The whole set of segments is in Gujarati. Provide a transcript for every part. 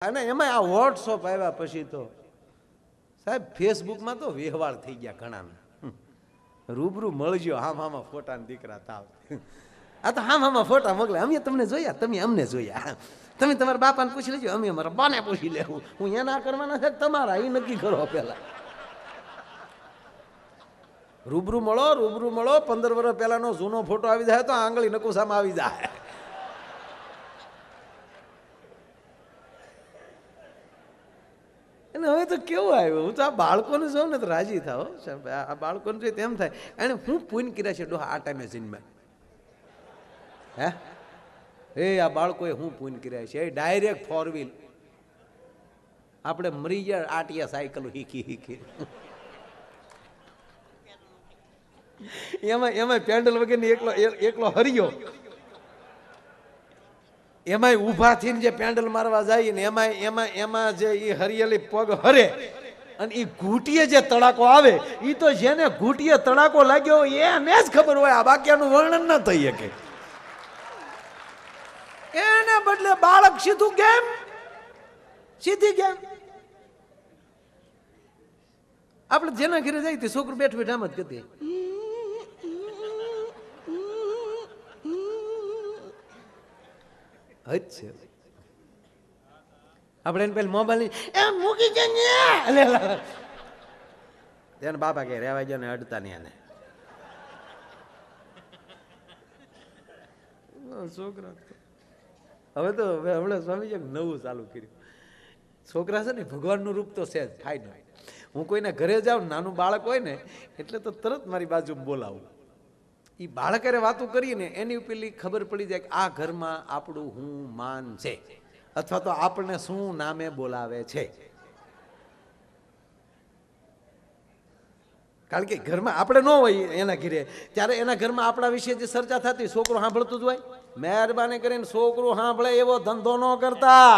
અને એમાં આ વોટ્સઅપ આવ્યા પછી તો સાહેબ ફેસબુકમાં તો વ્યવહાર થઈ ગયા ઘણાના. રૂબરૂ મળજો, હામાં ફોટા દીકરા તાવ. આ તો હામાં ફોટા મોકલે, અમે તમને જોયા, તમે અમને જોયા, તમે તમારા બાપાને પૂછી લેજો, અમે અમારા બાને પૂછી લેવું. હું એના કરવાના છે તમારા, એ નક્કી કરો પેલા. રૂબરૂ મળો, રૂબરૂ મળો. 15 વર્ષ પહેલાનો જૂનો ફોટો આવી જાય તો આંગળી નકુસામાં આવી જાય. અને હવે તો કેવું આવ્યું, હું તો આ બાળકોને જોઉં ને તો રાજી થાવ. આ બાળકોને જોઈએ તેમ થાય એને હું પૂન કર્યા છે ડોહા આ ટાઈમે જન્મ્યા. હે એ આ બાળકોએ હું પૂન કર્યા છે. એ ડાયરેક્ટ 4 વ્હીલ, આપણે મરી ગયા આટિયા સાયકલ શીખી શીખી. એમાં પેન્ડલ વગેરે એકલો હરિયો, એમાંય ઊભા થઈને જે પેન્ડલ મારવા જાય ને એમાં જે એ હરિયેલી પગ હરે અને એ ઘૂંટીએ જે તડાકો આવે, એ તો જેને ઘૂંટીએ તડાકો લાગ્યો એને જ ખબર હોય. આ બાકીનું વર્ણન ન થઈ શકે. એને બદલે બાળક સીધું ગેમ, સીધી ગેમ. આપણે જેના ઘરે જાય તે છોકરું બેઠ બેઠ આમ જ કરતી. આપણે એને પેલી મોબાઈલ મૂકી જાય બાપા કે રેવા જાય ને અડતા નહીં આને છોકરા. હવે તો હમણાં સ્વામી નવું ચાલુ કર્યું. છોકરા છે ને ભગવાનનું રૂપ તો છે જ, થાય નહીં. હું કોઈના ઘરે જાઉં, નાનું બાળક હોય ને એટલે તો તરત મારી બાજુ બોલાવું. એ બાળક અરે વાતો કરીએ ને એની પેલી ખબર પડી જાય કે આ ઘરમાં આપણું હું માન છે, અથવા તો આપણને શું નામે બોલાવે છે. કારણ કે ઘરમાં આપણે ન હોય એના ઘરે, ત્યારે એના ઘરમાં આપણા વિશે જે ચર્ચા થતી છોકરો સાંભળતું જ હોય. મહેરબાની કરીને છોકરું સાંભળે એવો ધંધો ન કરતા,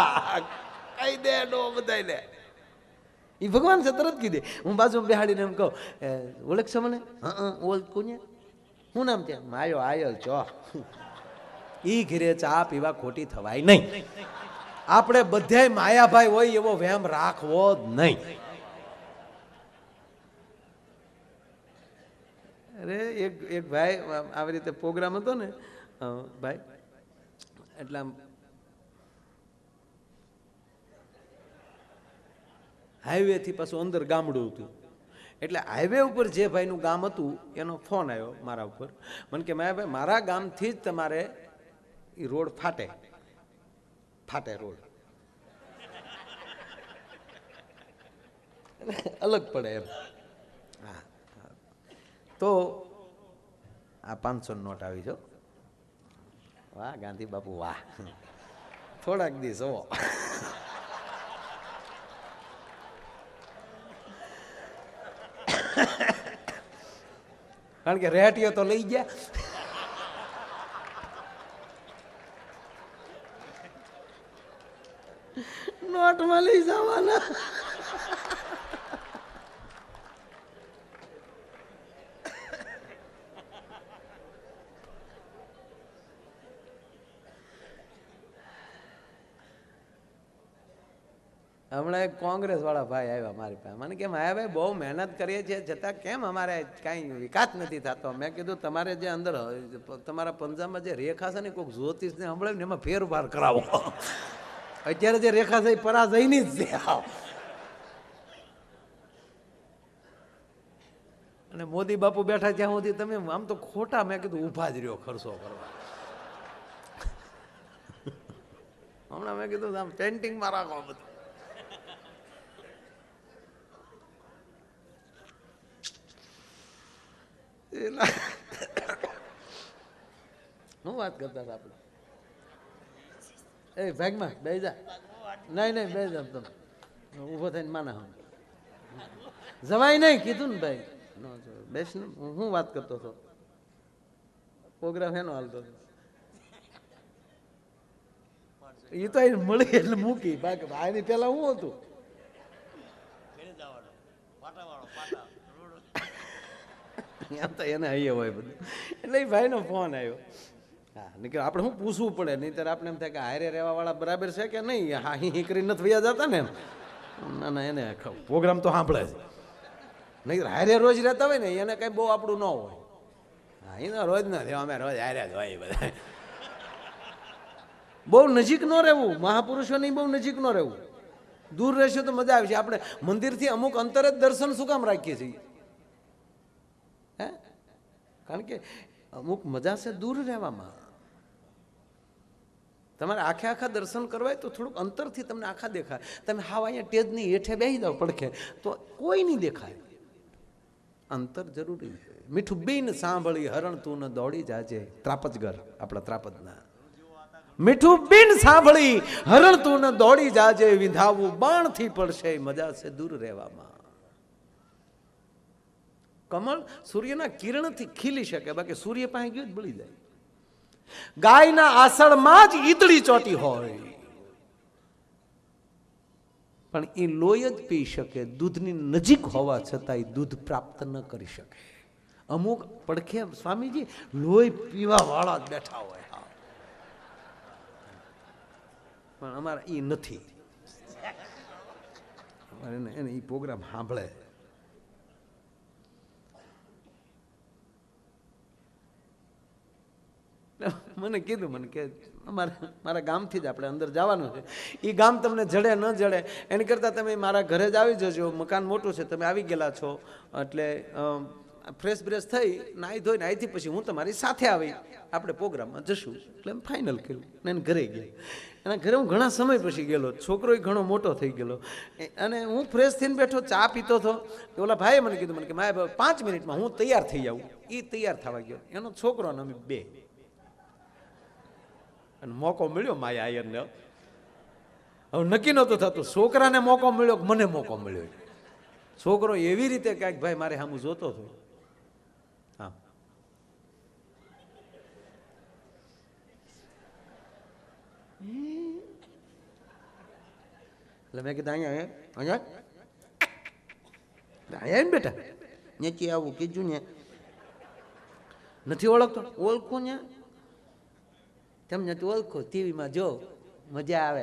કહી દે ડો બધાય લે. એ ભગવાન છે તરત કીધે. હું બાજુ બેહાડીને એમ કહું, ઓળખશો મને? ઓળખું ને. શું નામ છે? માયો આયલ ચો. ઈ ઘરે ચા પીવા ખોટી થવાય નહીં. આપણે બધાય માયાભાઈ હોય એવો વહેમ રાખવો જ નહીં. અરે એક ભાઈ આવી રીતે પ્રોગ્રામ હતો ને ભાઈ, એટલે હાઈવે થી પાછું અંદર ગામડું હતું. એટલે હાઈવે ઉપર જે ભાઈનું ગામ હતું એનો ફોન આવ્યો મારા ઉપર. મને કે ભાઈ મારા ગામથી જ તમારે એ રોડ ફાટે રોડ અલગ પડે એમ. હા, તો આ 500 નોટ આવી જો. વાહ ગાંધી બાપુ વાહ, થોડાક દિવસ હો. કારણ કે રેટીઓ તો લઈ ગયા. નોટમાં લઈ જવાના. હમણાં એક કોંગ્રેસ વાળા ભાઈ આવ્યા મારી પાસે. મને કેમ આવ્યા ભાઈ બહુ મહેનત કરીએ છીએ છતાં કેમ અમારે કાંઈ વિકાસ નથી થતો. મેં કીધું તમારે જે અંદર તમારા પંજાબમાં જે રેખા છે ને કોઈક જ્યોતિષને સંભળાવ્યું ને એમાં ફેરફાર કરાવો. અત્યારે જે રેખા છે એ પરાજયની જ છે. અને મોદી બાપુ બેઠા ત્યાં સુધી તમે આમ તો ખોટા, મેં કીધું ઊભા જ રહ્યો ખર્ચો કરવા. હમણાં મેં કીધું આમ પેન્ટિંગમાં રાખો બધું. હું વાત કરતા હતા આપણે? એ ભાગમાં બે જા. નહીં બે જા, તમે ઊભો થઈને માના હમ જવાય નહીં કીધું ને ભાઈ. બેસ ને. હું વાત કરતો હતો, પ્રોગ્રામ એનો હાલતો હતો. એ તો મળી એટલે મૂકી. બાકી ભાઈની પેલા હું હતું. એમ તો એને અહીંયા હોય બધું. એટલે એ ભાઈનો ફોન આવ્યો. હા નીકળ આપણે શું પૂછવું પડે, નહીં ત્યારે આપણે એમ થાય કે હારે રહેવા વાળા બરાબર છે કે નહીં, હા હી કરી નથી વયા જતા ને એમ. ના ના એને પ્રોગ્રામ તો સાંભળે છે, નહીં હારે રોજ રહેતા હોય ને એને કઈ બહુ આપણું ન હોય. હા એના રોજ નથી, અમે રોજ હારે જ હોય બધા. બહુ નજીક ન રહેવું, મહાપુરુષોની બહુ નજીક ન રહેવું. દૂર રહેશે તો મજા આવશે. આપણે મંદિરથી અમુક અંતરે જ દર્શન શું કામ રાખીએ છીએ? હે કારણ કે અમુક મજા છે દૂર રહેવામાં. તમારે આખે આખા દર્શન કરવાય તો થોડુંક અંતરથી તમને આખા દેખાય. તમે હાવ અહીંયા ટેજની હેઠે બેસી જાઓ પડખે તો કોઈ નહીં દેખાય. અંતર જરૂરી છે. મીઠું બીન સાંભળી હરણ તું ન દોડી જાજે, ત્રાપજગર આપણા ત્રાપજના. મીઠું બીન સાંભળી હરણ તું ન દોડી જાજે, વિંધાવું બાણથી પડશે મજા છે દૂર રહેવામાં. કમળ સૂર્યના કિરણથી ખીલી શકે, બાકી સૂર્ય પાસે ગયું જ બળી જાય. ગાયના આસળમાં જ ઈતળી ચોટી હોય પણ એ લોહી જ પી શકે, દૂધની નજીક હોવા છતાં એ દૂધ પ્રાપ્ત ન કરી શકે. અમુક પડખે સ્વામીજી લોહી પીવા વાળા જ બેઠા હોય, પણ અમારા એ નથી. એને એ પ્રોગ્રામ સાંભળે. મને કીધું, મને કે મારા ગામથી જ આપણે અંદર જવાનું છે. એ ગામ તમને જડે ન જડે એની કરતાં તમે મારા ઘરે જ આવી જજો. મકાન મોટું છે, તમે આવી ગયેલા છો એટલે ફ્રેશ બ્રેશ થઈ નાહી ધોઈને અહીંથી પછી હું તમારી સાથે આવી આપણે પ્રોગ્રામમાં જશું. એટલે એમ ફાઇનલ કર્યું ને એને ઘરે ગયા. એના ઘરે હું ઘણા સમય પછી ગયેલો, છોકરો ઘણો મોટો થઈ ગયેલો અને હું ફ્રેશ થઈને બેઠો ચા પીતો હતો. ઓલા ભાઈએ મને કીધું, મને કે મારે 5 મિનિટમાં હું તૈયાર થઈ જાઉં. એ તૈયાર થવા ગયો, એનો છોકરો અને અમે બે. અને મોકો મળ્યો માયા આયરને. હવે નક્કી નહોતું થતું, છોકરાને મોકો મળ્યો કે મને મોકો મળ્યો. છોકરો એવી રીતે કાંઈક ભાઈ મારે સામું જોતો હતો. હા એટલે મેં કીધું અહીંયા અહીંયા અહીંયા ને બેટા નેચી આવું કીધું ને નથી ઓળખતો. ઓળખું ને તમને તો ઓળખો, ટીવીમાં જો મજા આવે.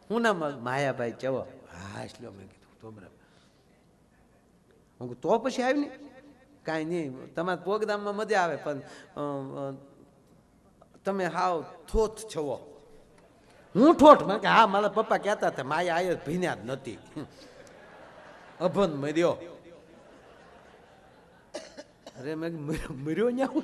હું નામ માયાભાઈ ચવો. હા એટલે મેં કીધું તો બરાબર. હું તો પછી આવી ને કાંઈ નહીં, તમારા પ્રોગ્રામમાં મજા આવે પણ તમે હાવ થોથ છો. હું ઠોઠ મેં કે હા મારા પપ્પા કહેતા હતા માયા આયર ભીન્યા જ નથી, અભન મર્યો. અરે મેં મર્યો ન્યા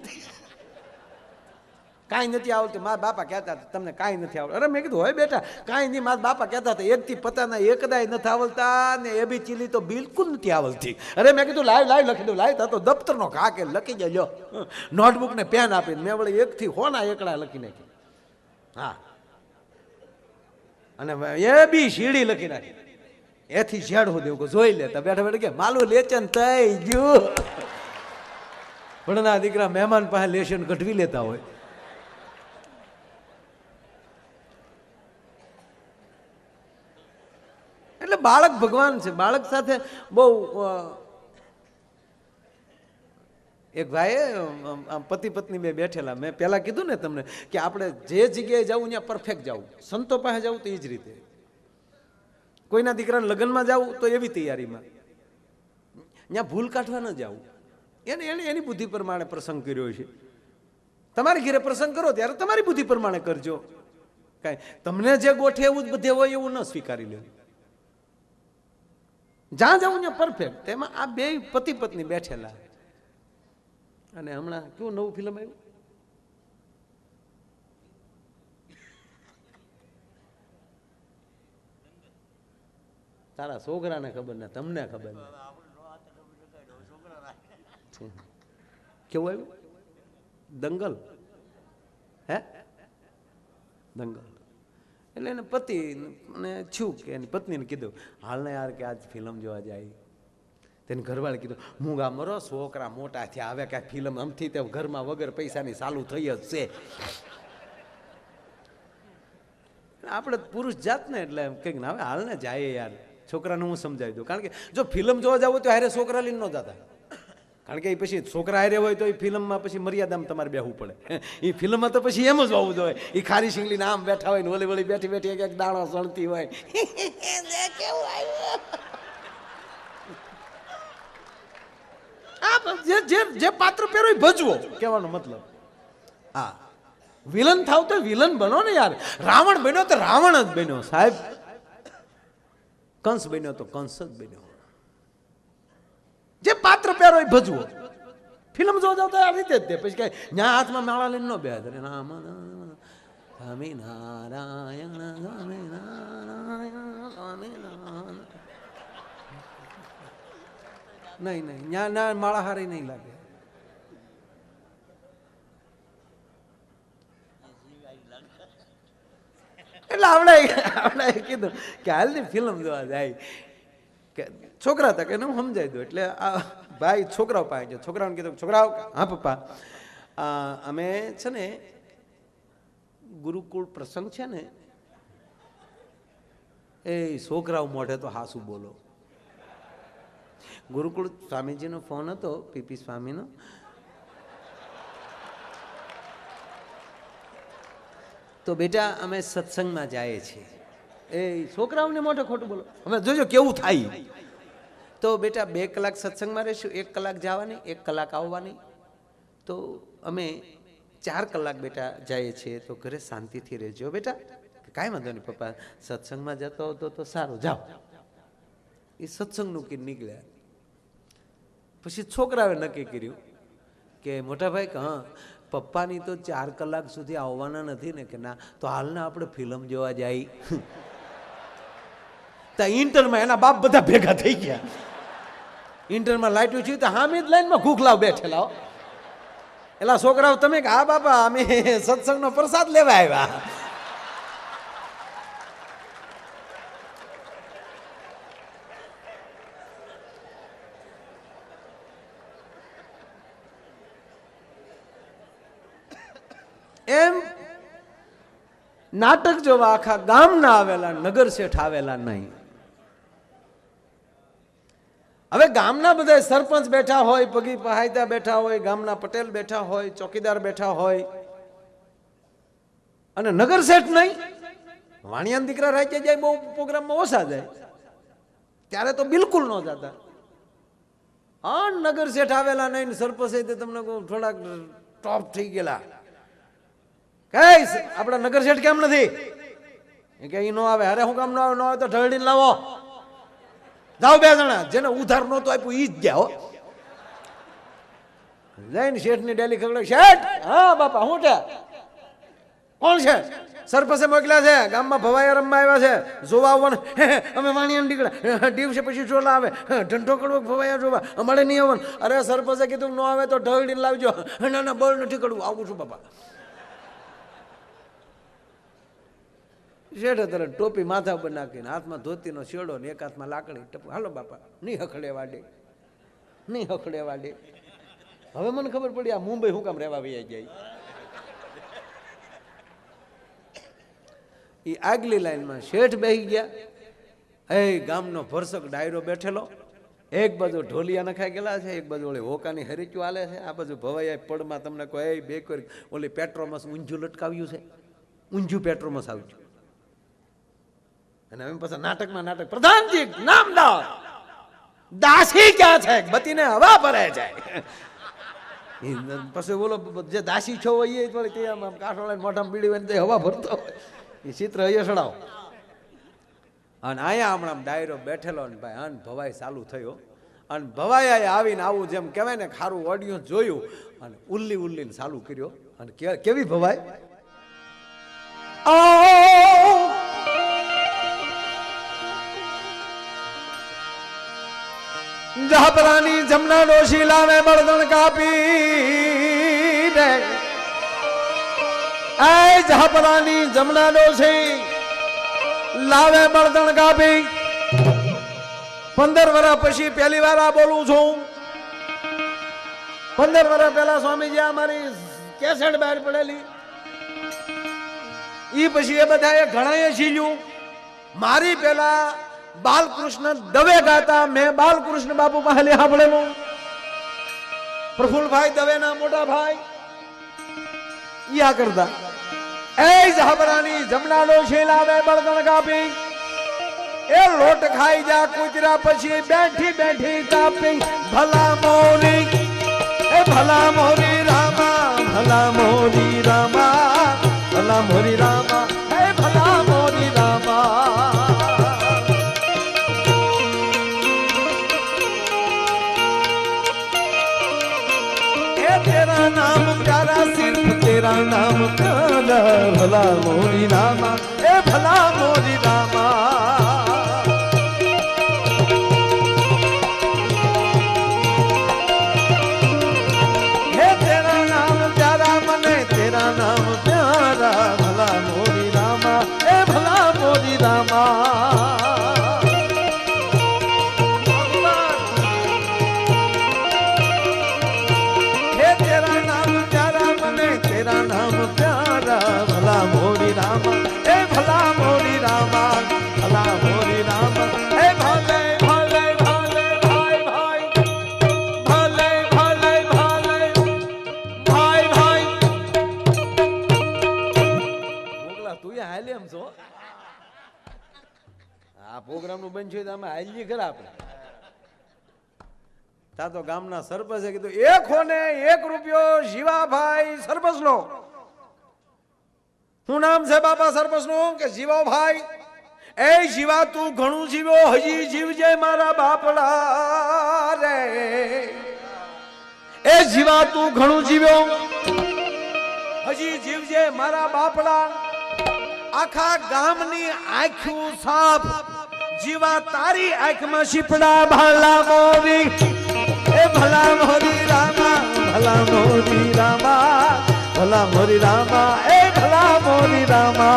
કાંઈ નથી આવડતું. મારા બાપા કહેતા હતા તમને કાંઈ નથી આવડતું. અરે મેં કીધું હોય બેટા કાંઈ નહીં, મારા બાપા કહેતા હતા એકથી પતાના એકદાય નથી આવડતા ને એબી ચીલી તો બિલકુલ નથી આવડતી. અરે મેં કીધું લાઈવ લાઈવ લખી દઉં. લાઈવ તો દફતરનો ઘા કે લખી જાય નોટબુક ને પેન આપીને મેં વળી એકથી હોના એકડા લખી નાખી. હા અને એ બી સીડી લખી નાખી. એથી ઝેડવું દેવું જોઈ લેતા બેઠા બેઠા કે માલું લેચન થઈ ગયું. ભણના દીકરા મહેમાન પાસે લેશન કઢવી લેતા હોય. એટલે બાળક ભગવાન છે. બાળક સાથે બહુ એક ભાઈએ પતિ પત્ની બે બેઠેલા. મેં પહેલા કીધું ને તમને કે આપણે જે જગ્યાએ જવું ત્યાં પરફેક્ટ જવું. સંતો પાસે જવું તો એ જ રીતે, કોઈના દીકરાના લગ્નમાં જવું તો એવી તૈયારીમાં, ત્યાં ભૂલ કાઢવા ન જવું. એને એને એની બુદ્ધિ પ્રમાણે પ્રસંગ કર્યો છે. તમારી ઘરે પ્રસંગ કરો ત્યારે તમારી બુદ્ધિ પ્રમાણે કરજો. કાંઈ તમને જે ગોઠે એવું જ બધે હોય એવું ન સ્વીકારી લે. જ્યાં જવું ત્યાં પરફેક્ટ. તેમાં આ બે પતિ પત્ની બેઠેલા. અને હમણાં કેવું નવું ફિલ્મ આવ્યું, તારા છોકરાને ખબર ને તમને ખબર ને કેવું આવ્યું? દંગલ. હે દંગલ. એટલે એને પતિ ને છું કે એની પત્નીને કીધું હાલ ને યાર કે આજ ફિલ્મ જોવા જાય. તેની ઘરવાળે કીધું હું ગા મરો છોકરા મોટા થયા હવે કાંઈ ફિલ્મ આમથી તે ઘરમાં વગર પૈસાની ચાલુ થઈ જ છે. આપણે પુરુષ જાત ને એટલે કંઈક ના હવે હાલ ને જાય યાર. છોકરાને હું સમજાવી દઉં, કારણ કે જો ફિલ્મ જોવા જવું તો હારે છોકરા લઈને ન જતા. કારણ કે એ પછી છોકરા હારે હોય તો એ ફિલ્મમાં પછી મર્યાદામાં તમારે બેહવું પડે. એ ફિલ્મમાં તો પછી એમ જ હોવું જોઈએ. એ ખારી શીંગલીને આમ બેઠા હોય ને ઓલી વળી બેઠી બેઠી એક દાણો સળતી હોય. કેવું આવ્યું જે પાત્ર પહેરો એ ભજવો કહેવાનો મતલબ. હા, વિલન થાવ તો વિલન બનો ને યાર. રાવણ બન્યો તો રાવણ જ બન્યો સાહેબ. કંસ બન્યો તો કંસ જ બન્યો. જે પાત્ર પહેરો એ ભજવો. ફિલ્મ જોવા જાવ તો આ રીતે જ તે પછી કઈ ન્યા હાથમાં માળા લઈને ન બે રામ સ્વામી નારાયણ સ્વામી નારાયણ સ્વામી નારાયણ. નહીં નહીં, ન્યા ના માળા હારી નહીં લાગે. એટલે આપણે કીધું કે હાલની ફિલ્મ જોવા જાય કે છોકરા હતા કે હું સમજાવી દઉં. એટલે આ ભાઈ છોકરાઓ પાસે ગયો. છોકરાઓને કીધું છોકરાઓ હા પપ્પા અમે છે ને ગુરુકુળ પ્રસંગ છે ને એ છોકરાઓ મોઢે તો હાસુ બોલો. ગુરુકુળ સ્વામીજીનો ફોન હતો પીપી સ્વામીનો. તો બેટા અમે સત્સંગમાં જઈએ છીએ. એ છોકરાઓને મોઢે ખોટું બોલો. હવે જોજો કેવું થાય. તો બેટા 2 કલાક સત્સંગમાં રહીશું, 1 કલાક જવાની, 1 કલાક આવવાની. તો અમે 4 કલાક બેટા જઈએ છીએ. તો ઘરે શાંતિથી રહેજો બેટા. કાંઈ વાંધો નહીં પપ્પા, સત્સંગમાં જતો હતો તો સારું, જાઓ. એ સત્સંગનું કીધું નીકળ્યા. પછી છોકરાએ નક્કી કર્યું કે મોટા ભાઈ કે હા પપ્પાની તો 4 કલાક સુધી આવવાના નથી ને. કે ના, તો હાલના આપણે ફિલ્મ જોવા જાય. તો ઇન્ટરમાં એના બાપ બધા ભેગા થઈ ગયા. ઇન્ટરમાં લાઈટ છે તો હામી જ લાઈનમાં ઘૂખલાવ બેઠેલા. એલા છોકરાઓ તમે કે હા બાપા અમે સત્સંગનો પ્રસાદ લેવા આવ્યા. એમ નાટક જોવા આખા ગામના આવેલા, નગર શેઠ આવેલા નહીં. હવે ગામના બધા સરપંચ બેઠા હોય, પગી પહાયતા બેઠા હોય, ગામના પટેલ બેઠા હોય, ચોકીદાર બેઠા હોય, અને નગર શેઠ નહીં. વાણિયાના દીકરા રાજ્ય જાય બહુ પ્રોગ્રામમાં ઓછા જાય, ત્યારે તો બિલકુલ ન જતા. હા, નગર શેઠ આવેલા નહીં. સરપંચ તમને થોડાક ટોપ થઈ ગયેલા. આપડા નગર શેઠ કેમ નથી કે ઈ નો આવે? અરે હું કામ ન આવે? ન આવે તો ઢળડીને લાવો. જાઓ 2 જણા. જેને ઉધાર નહોતું આપ્યું ઈ જ ગયા. જઈને શેઠ ની ડેલી ખબર. શેઠ હા બાપા શું છે? કોણ છે? સરપંચે મોકલ્યા છે, ગામમાં ભવાયા રમવા આવ્યા છે, જોવા આવવાનું. અમે વાણિયાને નીકળ્યા દિવસે પછી ચોલા આવે, ઢંઢો કરવો ભવાયા જોવા, અમારે નહીં આવવાનું. અરે સરપંચે કીધું ન આવે તો ઢળડીને લાવજો. ના ના બળ નથી કરવું, આવું છું બાપા. શેઠે તરત ટોપી માથા પર નાખીને હાથમાં ધોતીનો શેડો ને એક હાથમાં લાકડી ટપુ. હાલો બાપા, નહીં હખડે વાડે, નહીં હખડે વાડે. હવે મને ખબર પડી આ મુંબઈ શું કામ રહેવા વૈયા જાય. એ આગલી લાઈનમાં શેઠ બેસી ગયા. એ ગામનો ભરસક ડાયરો બેઠેલો. એક બાજુ ઢોલિયા નખાઈ ગયેલા છે, એક બાજુ ઓલી હોકાની હરીચ્યું હાલે છે, આ બાજુ ભવાયા પડમાં તમને કોઈ બે કરી ઓલી પેટ્રોમસ ઊંઝું લટકાવ્યું છે, ઊંઝું પેટ્રોમસ આવ્યું. અને એમ પછી નાટકમાં નાટક. પ્રધાનજી નામદાર દાસી ક્યાં છે? બતીને હવા ભરે જાય. પછી બોલો જે દાસી છો હોય એ થોડી આમ કાઠોળા મોઢામાં બીડી હોય હવા ભરતો હોય. એ ચિત્ર અહીંયા ચડાવો. અને અહીંયા હમણાં ડાયરો બેઠેલો ને ભાઈ અન ભવાઈ ચાલુ થયો. અને ભવાઈ આવીને આવું જેમ કહેવાય ને ખારું ઓડિયો જોયું અને ઉલ્લી ઉલ્લીને ચાલુ કર્યો. અને કેવી ભવાઈ જહપરાની જમના ડોશી લાવે બળદણ કાપી દે. એ જહપરાની જમના ડોશી લાવે બળદણ કાપી. 15 વર્ષ પછી પહેલી વાર આ બોલું છું. 15 વર્ષ પહેલા સ્વામીજી અમારી કેસેટ બહાર પડેલી. ઈ પછી એ બધાએ ઘણાએ શીલ્યું. મારી પેલા બાલકૃષ્ણ દવે ગાતા મેં બાલકૃષ્ણ બાપુ પાસે સાંભળેલું. પ્રફુલભાઈ દવેના મોટા ભાઈ યા કરતા એ જહબરાની જમનાનો શેલાવે બળદણ કાપી એ લોટ ખાઈ જા કુતરા પછી બેઠી બેઠી કાપી ભલા મોરી એ ભલા મોરી રામા ભલા મોરી રામા ભલા મોરી રામા એ ભલા મોરી રામા तेरा नाम प्यारा सिर्फ तेरा नाम प्यारा भला मोरी रामा ए भला मोरी रामा हे तेरा नाम प्यारा मने तेरा नाम प्यारा भला मोरी रामा ए भला मोरी रामा तेरा नाम प्यारा भला मोरी रामा ए भला मोरी रामा भला मोरी रामा ए भले भले भले भाई भाई भले भले भले भाई भाई મોગલા તું હાલે એમ છો આ પ્રોગ્રામ નું બન છે તો અમે હાલી ખરા આપણે તા તો ગામના સરપંચે કીધું એક હોને 1 રૂપિયો જીવાભાઈ સરપંચ નો શું નામ છે બાપા સરપંચ નું કે જીવાભાઈ એ જીવા તું ઘણું જીવ્યો હજી જીવજે મારા બાપડા રે એ જીવા તું ઘણું જીવ્યો હજી જીવજે મારા બાપડા આખા ગામની આંખું સાફ જીવા તારી આંખમાં શીપડા ભલા મોરી ए भला मोरी रामा भला मोरी रामा भला मोरी रामा ए भला मोरी रामा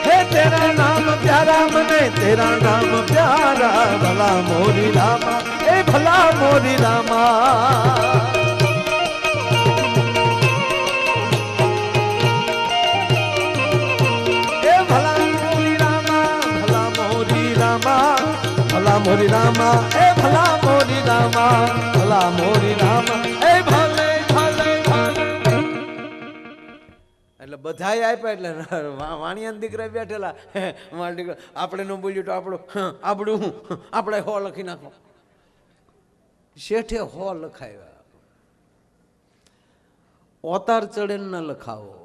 हे तेरा नाम प्यारा मने तेरा नाम प्यारा भला मोरी रामा ए भला मोरी रामा भला मोरी रामा ए भला मोरी रामा भला मोरी रामा ए भले भले એટલે બધાય આપ્યા એટલે વાણિયાના દીકરા બેઠેલા મારા દીકરા આપણે ન બોલ્યું તો આપણું આપણે હો લખી નાખો શેઠે હો લખાવ્યા ઓતાર ચડે ન લખાવો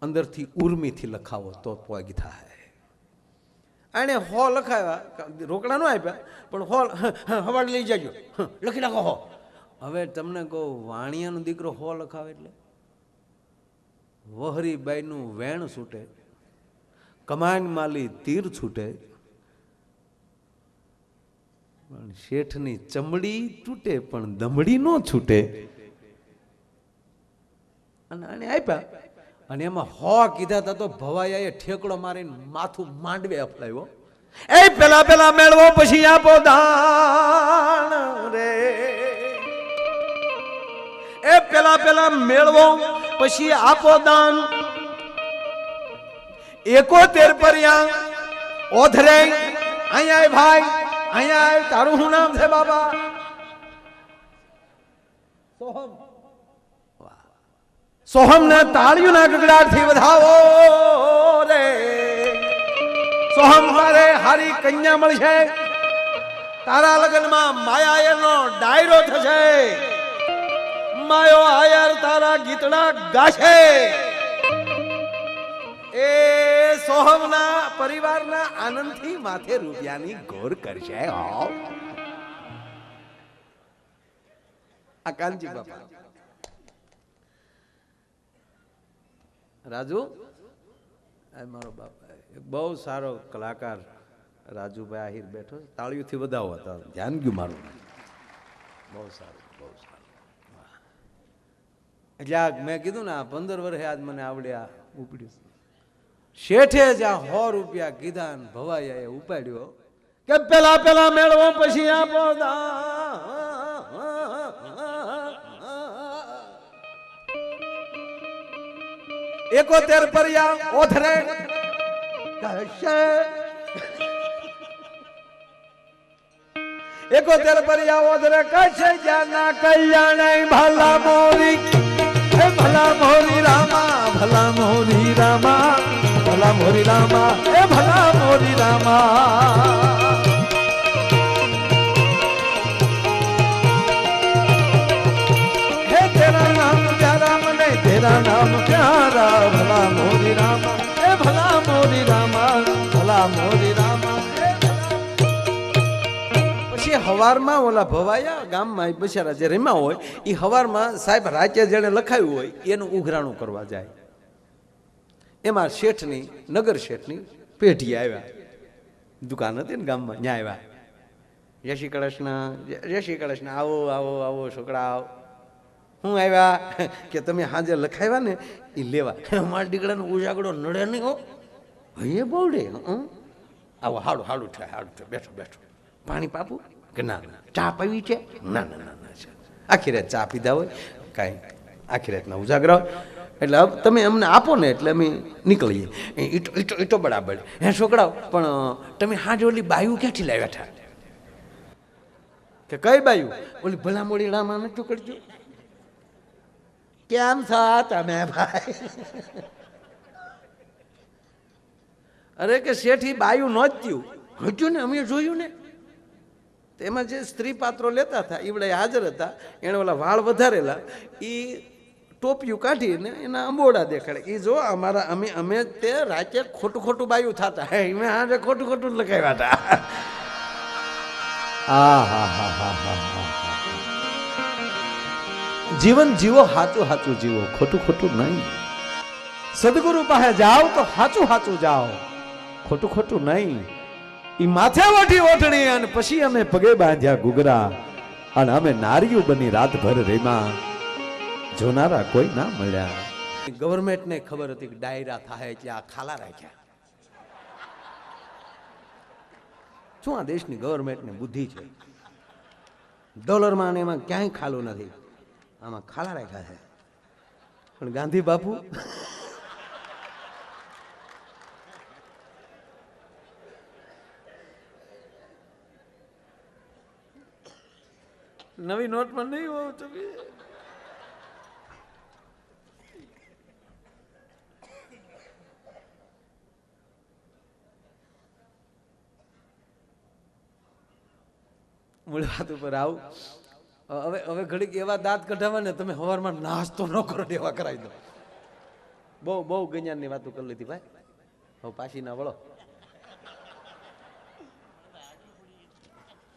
અંદરથી ઉર્મીથી લખાવો તો પોગી થાય આને હો લખાવ્યા રોકડા ન આપ્યા પણ હો હવાડ લઈ જાજો લખી નાખો હો હવે તમને કહું વાણિયાનો દીકરો હો લખાવે એટલે વહરીબાઈનું વેણ છૂટે કમાન માલી તીર છૂટે પણ શેઠની ચમડી તૂટે પણ દમડી ન છૂટે અને આને આપ્યા અને એમાં હો કીધા તા તો ભવાયાએ ઠેકડો મારીને માથું માંડવે અફલાવ્યો એ પેલા પેલા મેળવો પછી આપો દાન રે એ પેલા પેલા મેળવો પછી આપો દાન 71 પરિયા ઓધરે અહીંયા ભાઈ અહીંયા તારું શું નામ છે બાબા સોહમ સોહમ ને તાળીઓના ગગડાટથી વધાવો રે સોહમ મારે હારી કન્યા મળશે તારા લગ્નમાં માયાનો ડાયરો થશે માયો આયર તારા ગીતડા ગાશે એ સોહમના પરિવારના આનંદથી માથે રૂપિયાની ગોર કરશે આ કાનજી બાપા રાજુ મારો બાપા બહુ સારો કલાકાર રાજુભાઈ આહિર બેઠો તાળીઓથી વધાવો હતા ધ્યાન ગયું મારું બહુ સારું એટલે મેં કીધું ને 15 વર્ષે આજ મને આવડ્યા ઉપડ્યું શેઠે જ્યાં 100 રૂપિયા કીધા ને ભવાયાએ ઉપાડ્યો કે પેલા પેલા મેળવો પછી આપો 71 પરિયા ઓથરે કહેશે 71 પરિયા ઓધરે કશે જાના કલ્યાણ ભલા મોરી હે ભલા મોરી રામા ભલા મોરી રામા ભલા મોરી રામા હે ભલા મોરી રામા तेरा नाम प्यारा भला मोरी रामा ए भला मोरी रामा भला मोरी રામા પછી હવારમાં ઓલા ભવાયા ગામમાં બિચારા જે રમ્યા હોય એ હવારમાં સાહેબ રાતે જેણે લખાયું હોય એનું ઉઘરાણું કરવા જાય. એમાં શેઠની નગર શેઠની પેઢી આવ્યા, દુકાન હતી ને ગામમાં ત્યાં આવ્યા. જય શ્રી કૃષ્ણ આવો આવો આવો છોકરા આવો. હું આવ્યા કે તમે હાજર લખાવ્યા ને એ લેવા. મારા દીકરાનો ઉજાગડો નડે નહીં હો, હૈયે બહુડે. આવો હાડું હાડું થાય બેઠો બેઠો. પાણી પાપું કે ના ચા પીવી છે? ના ના ના ના આખી રાત ચા પીધા હોય કાંઈ આખી રાતના ઉજાગરા હોય એટલે હવે તમે અમને આપો ને એટલે અમે નીકળીએ. ઈટો બરાબર. હે છોકરાઓ પણ તમે હાજર ઓલી બાયું ક્યાંથી લાવ્યા હતા? કે કઈ બાયું? ઓલી ભલા મોડી રામા નતું કરજો. કેમ છો તમે ભાઈ? અરે કે શેઠી બાયું નહોતું હજુ ને અમે જોયું ને. એમાં જે સ્ત્રી પાત્રો લેતા હતા ઈવડે હાજર હતા. એને ઓલા વાળ વધારેલા એ ટોપિયું કાઢીને એના અંબોડા દેખાડે. એ જો અમારા અમે તે રાતે ખોટું ખોટું બાયું થતા મેં આજે ખોટું ખોટું લખાવ્યા હતા. જીવન જીવો, હાચું હાચું જીવો, ખોટું ખોટું નહીં. સદગુરુ પાસે જાઓ તો હાચું હાચું જાઓ, ખોટું ખોટું નહીં. ઈ માથે ઓઠી ઓઠણી અને પછી અમે પગે બાંધ્યા ઘૂઘરા અને અમે નારિયું બની રાતભર રેમાં, જોનારા કોઈ ના મળ્યા. ગવર્મેન્ટને ખબર હતી કે ડાયરા થાય એટલે આ ખાલા રાખ્યા. શું આ દેશની ગવર્મેન્ટને બુદ્ધિ છે? ડોલરમાં અને એમાં ક્યાંય ખાલું નથી, આમાં ખાલા રાખ્યા છે. પણ ગાંધી બાપુ નવી નોટમાં નહીં હોવ તમે. મૂળ વાત ઉપર આવું. હવે ઘડીક એવા દાંત કઢાવા ને તમે સવારમાં નાસ્તો ન કરો એવા કરાવી દો. બહુ ગણ્યાની વાતો કરી લીધી ભાઈ. હવે પાછી ના વળો.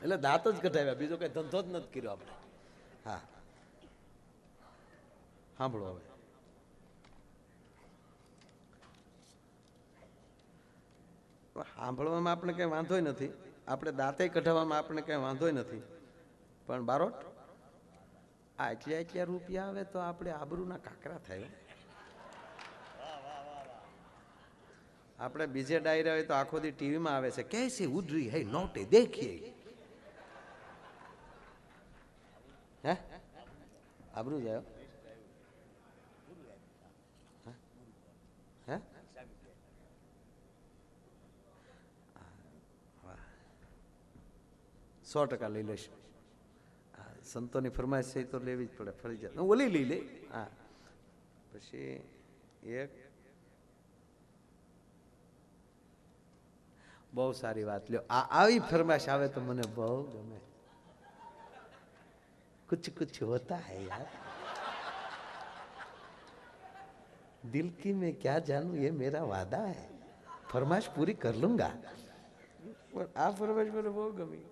એટલે દાંત જ કઢાવ્યા, બીજો કઈ ધંધો જ નથી કર્યો આપણે. હા સાંભળો હવે. સાંભળવામાં આપણે કઈ વાંધો નથી, આપણે દાંતે કઢાવવામાં આપણે કઈ વાંધો નથી. પણ બારોટ આ એટલા રૂપિયા આવે તો આપણે આબરૂના કાકરા થાય. આપણે બીજે ડાયરા હોય તો આખો દી ટીવીમાં આવે છે કેસે ઉડરી હે નોટે દેખીએ. હે આબરૂ જાય હે 100% લઈ લઈશ. સંતોની ફરમાઈશ છે તો લેવી જ પડે ફરજિયાત. ઓલી લઈ લે. હા પછી એક બહુ સારી વાત લ્યો. આવી ફરમાઈશ આવે તો મને બહુ ગમે. कुछ कुछ होता है यार, दिल की मैं क्या जानूं ये मेरा वादा है, फरमाइश पूरी कर लूंगा. આ ફરમાઈશ મને બહુ ગમી.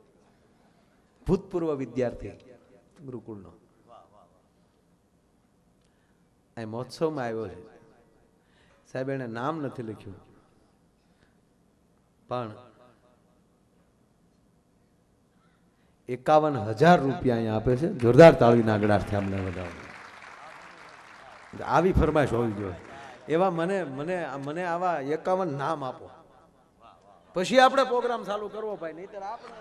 ભૂતપૂર્વ વિદ્યાર્થી ગુરુકુળનો આ મહોત્સવમાં આવ્યો છે. સાહેબ એને નામ નથી લખ્યું પણ 51,000 રૂપિયા અહીંયા આપે છે. જોરદાર તાળીના ગળાથી અમને વધાવો. આવી ફરમાઈશ હોવી જોઈએ. એવા મને આવા 51 નામ આપો પછી આપણે પ્રોગ્રામ ચાલુ કરવો ભાઈ. નહીતર આપણે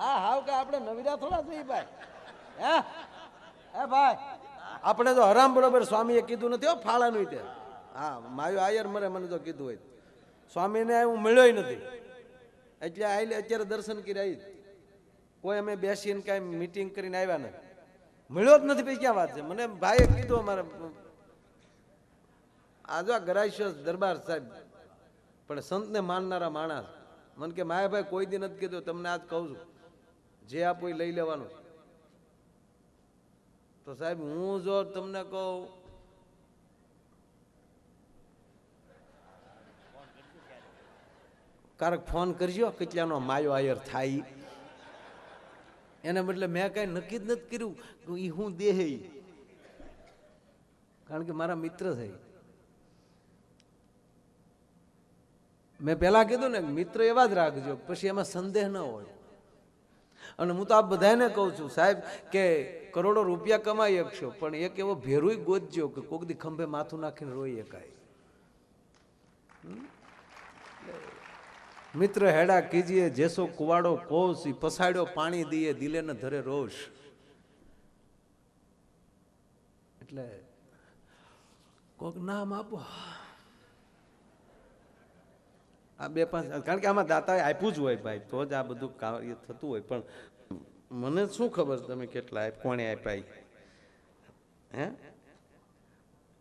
હા હાવ કે આપણે નવીરા થોડા થઈ ભાઈ. હે ભાઈ આપણે તો હરામ બરોબર સ્વામીએ કીધું નથી હો ફાળાનું. તે હા માયો આયર મને તો કીધું હોય સ્વામીને હું મળ્યો નથી. એટલે આઈને અત્યારે દર્શન કર્યા ઈ જ. કોઈ અમે બેસીને કાંઈ મીટિંગ કરીને આવ્યા નથી, મળ્યો જ નથી. પછી ક્યાં વાત છે? મને ભાઈએ કીધું અમારે આજો આ ગરાઈશો દરબાર સાહેબ પણ સંતને માનનારા માણસ મને કે માયાભાઈ કોઈ દી નથી કીધું, તમને આજ કહું છું જે આપો એ લઈ લેવાનું. તો સાહેબ હું જો તમને કહું કારક ફોન કરજો કેટલાનો માયો આયર થાય એને બદલે મેં કઈ નક્કી જ નથી કર્યું એ હું દેહ, કારણ કે મારા મિત્ર છે. મેં પેલા કીધું ને મિત્ર એવા જ રાખજો, પછી એમાં સંદેહ ન હોય. અને હું તો આ બધાને કહું છું સાહેબ કે કરોડો રૂપિયા કમાઈ શકશો પણ એક એવો ભેરુય ગોતજો કે કોક દી ખંભે માથું નાખીને રોઈ શકાય. મિત્ર હેડા કીજીએ જેસો કુવાડો કોસ, પસાડ્યો પાણી દીએ દિલે ને ધરે રોષ. એટલે કોક નામ આપો આ બે પાંચ, કારણ કે આમાં દાતાએ આપ્યું જ હોય ભાઈ તો જ આ બધું કાર્ય થતું હોય. પણ મને શું ખબર તમે કેટલા કોણે આપ્યા? હે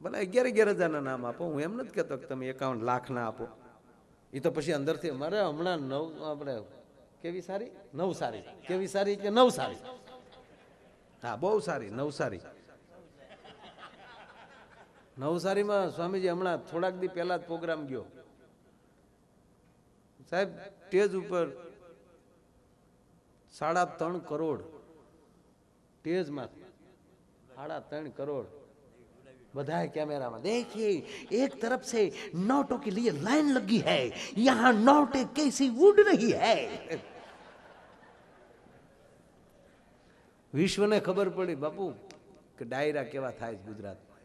ભલે 11,000 નામ આપો, હું એમ નથી કહેતો કે તમે 51 લાખ ના આપો. એ તો પછી અંદરથી મારે હમણાં આપણે કેવી સારી નવસારી, કેવી સારી કે નવસારી, હા બહુ સારી નવસારી. નવસારીમાં સ્વામીજી હમણાં થોડાક દી પહેલા જ પ્રોગ્રામ ગયો સાહેબ, સ્ટેજ ઉપર 3.5 કરોડ સ્ટેજમાં, 3.5 કરોડ बधाई कैमरा में देखिए एक तरफ से नोटों के लिए लाइन लगी है, यहाँ नोटें कैसी उड़ रही है. विश्व ने खबर पड़ी बापू कि डायरा केवा था गुजरात में.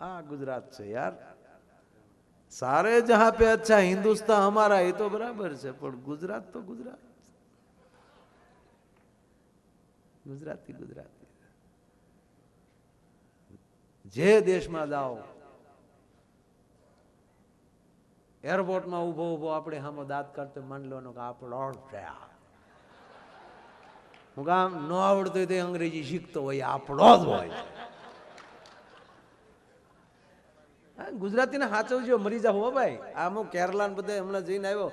आ गुजरात से यार सारे जहां पे अच्छा हिंदुस्तान हमारा ये तो बराबर है, पर गुजरात तो गुजरात, गुजराती गुजराती. જે દેશમાં જાઓ એરપોર્ટમાં ઉભો ઉભો આપણે સામે દાંત કાઢતો માની લેવાનો કે આપણો છે. હું કામ ન આવડતું હોય તો અંગ્રેજી શીખતો હોય આપણો જ હોય. ગુજરાતીને સાચવજો મરી જાવ હો ભાઈ. આમ હું કેરલા બધે હમણાં જઈને આવ્યો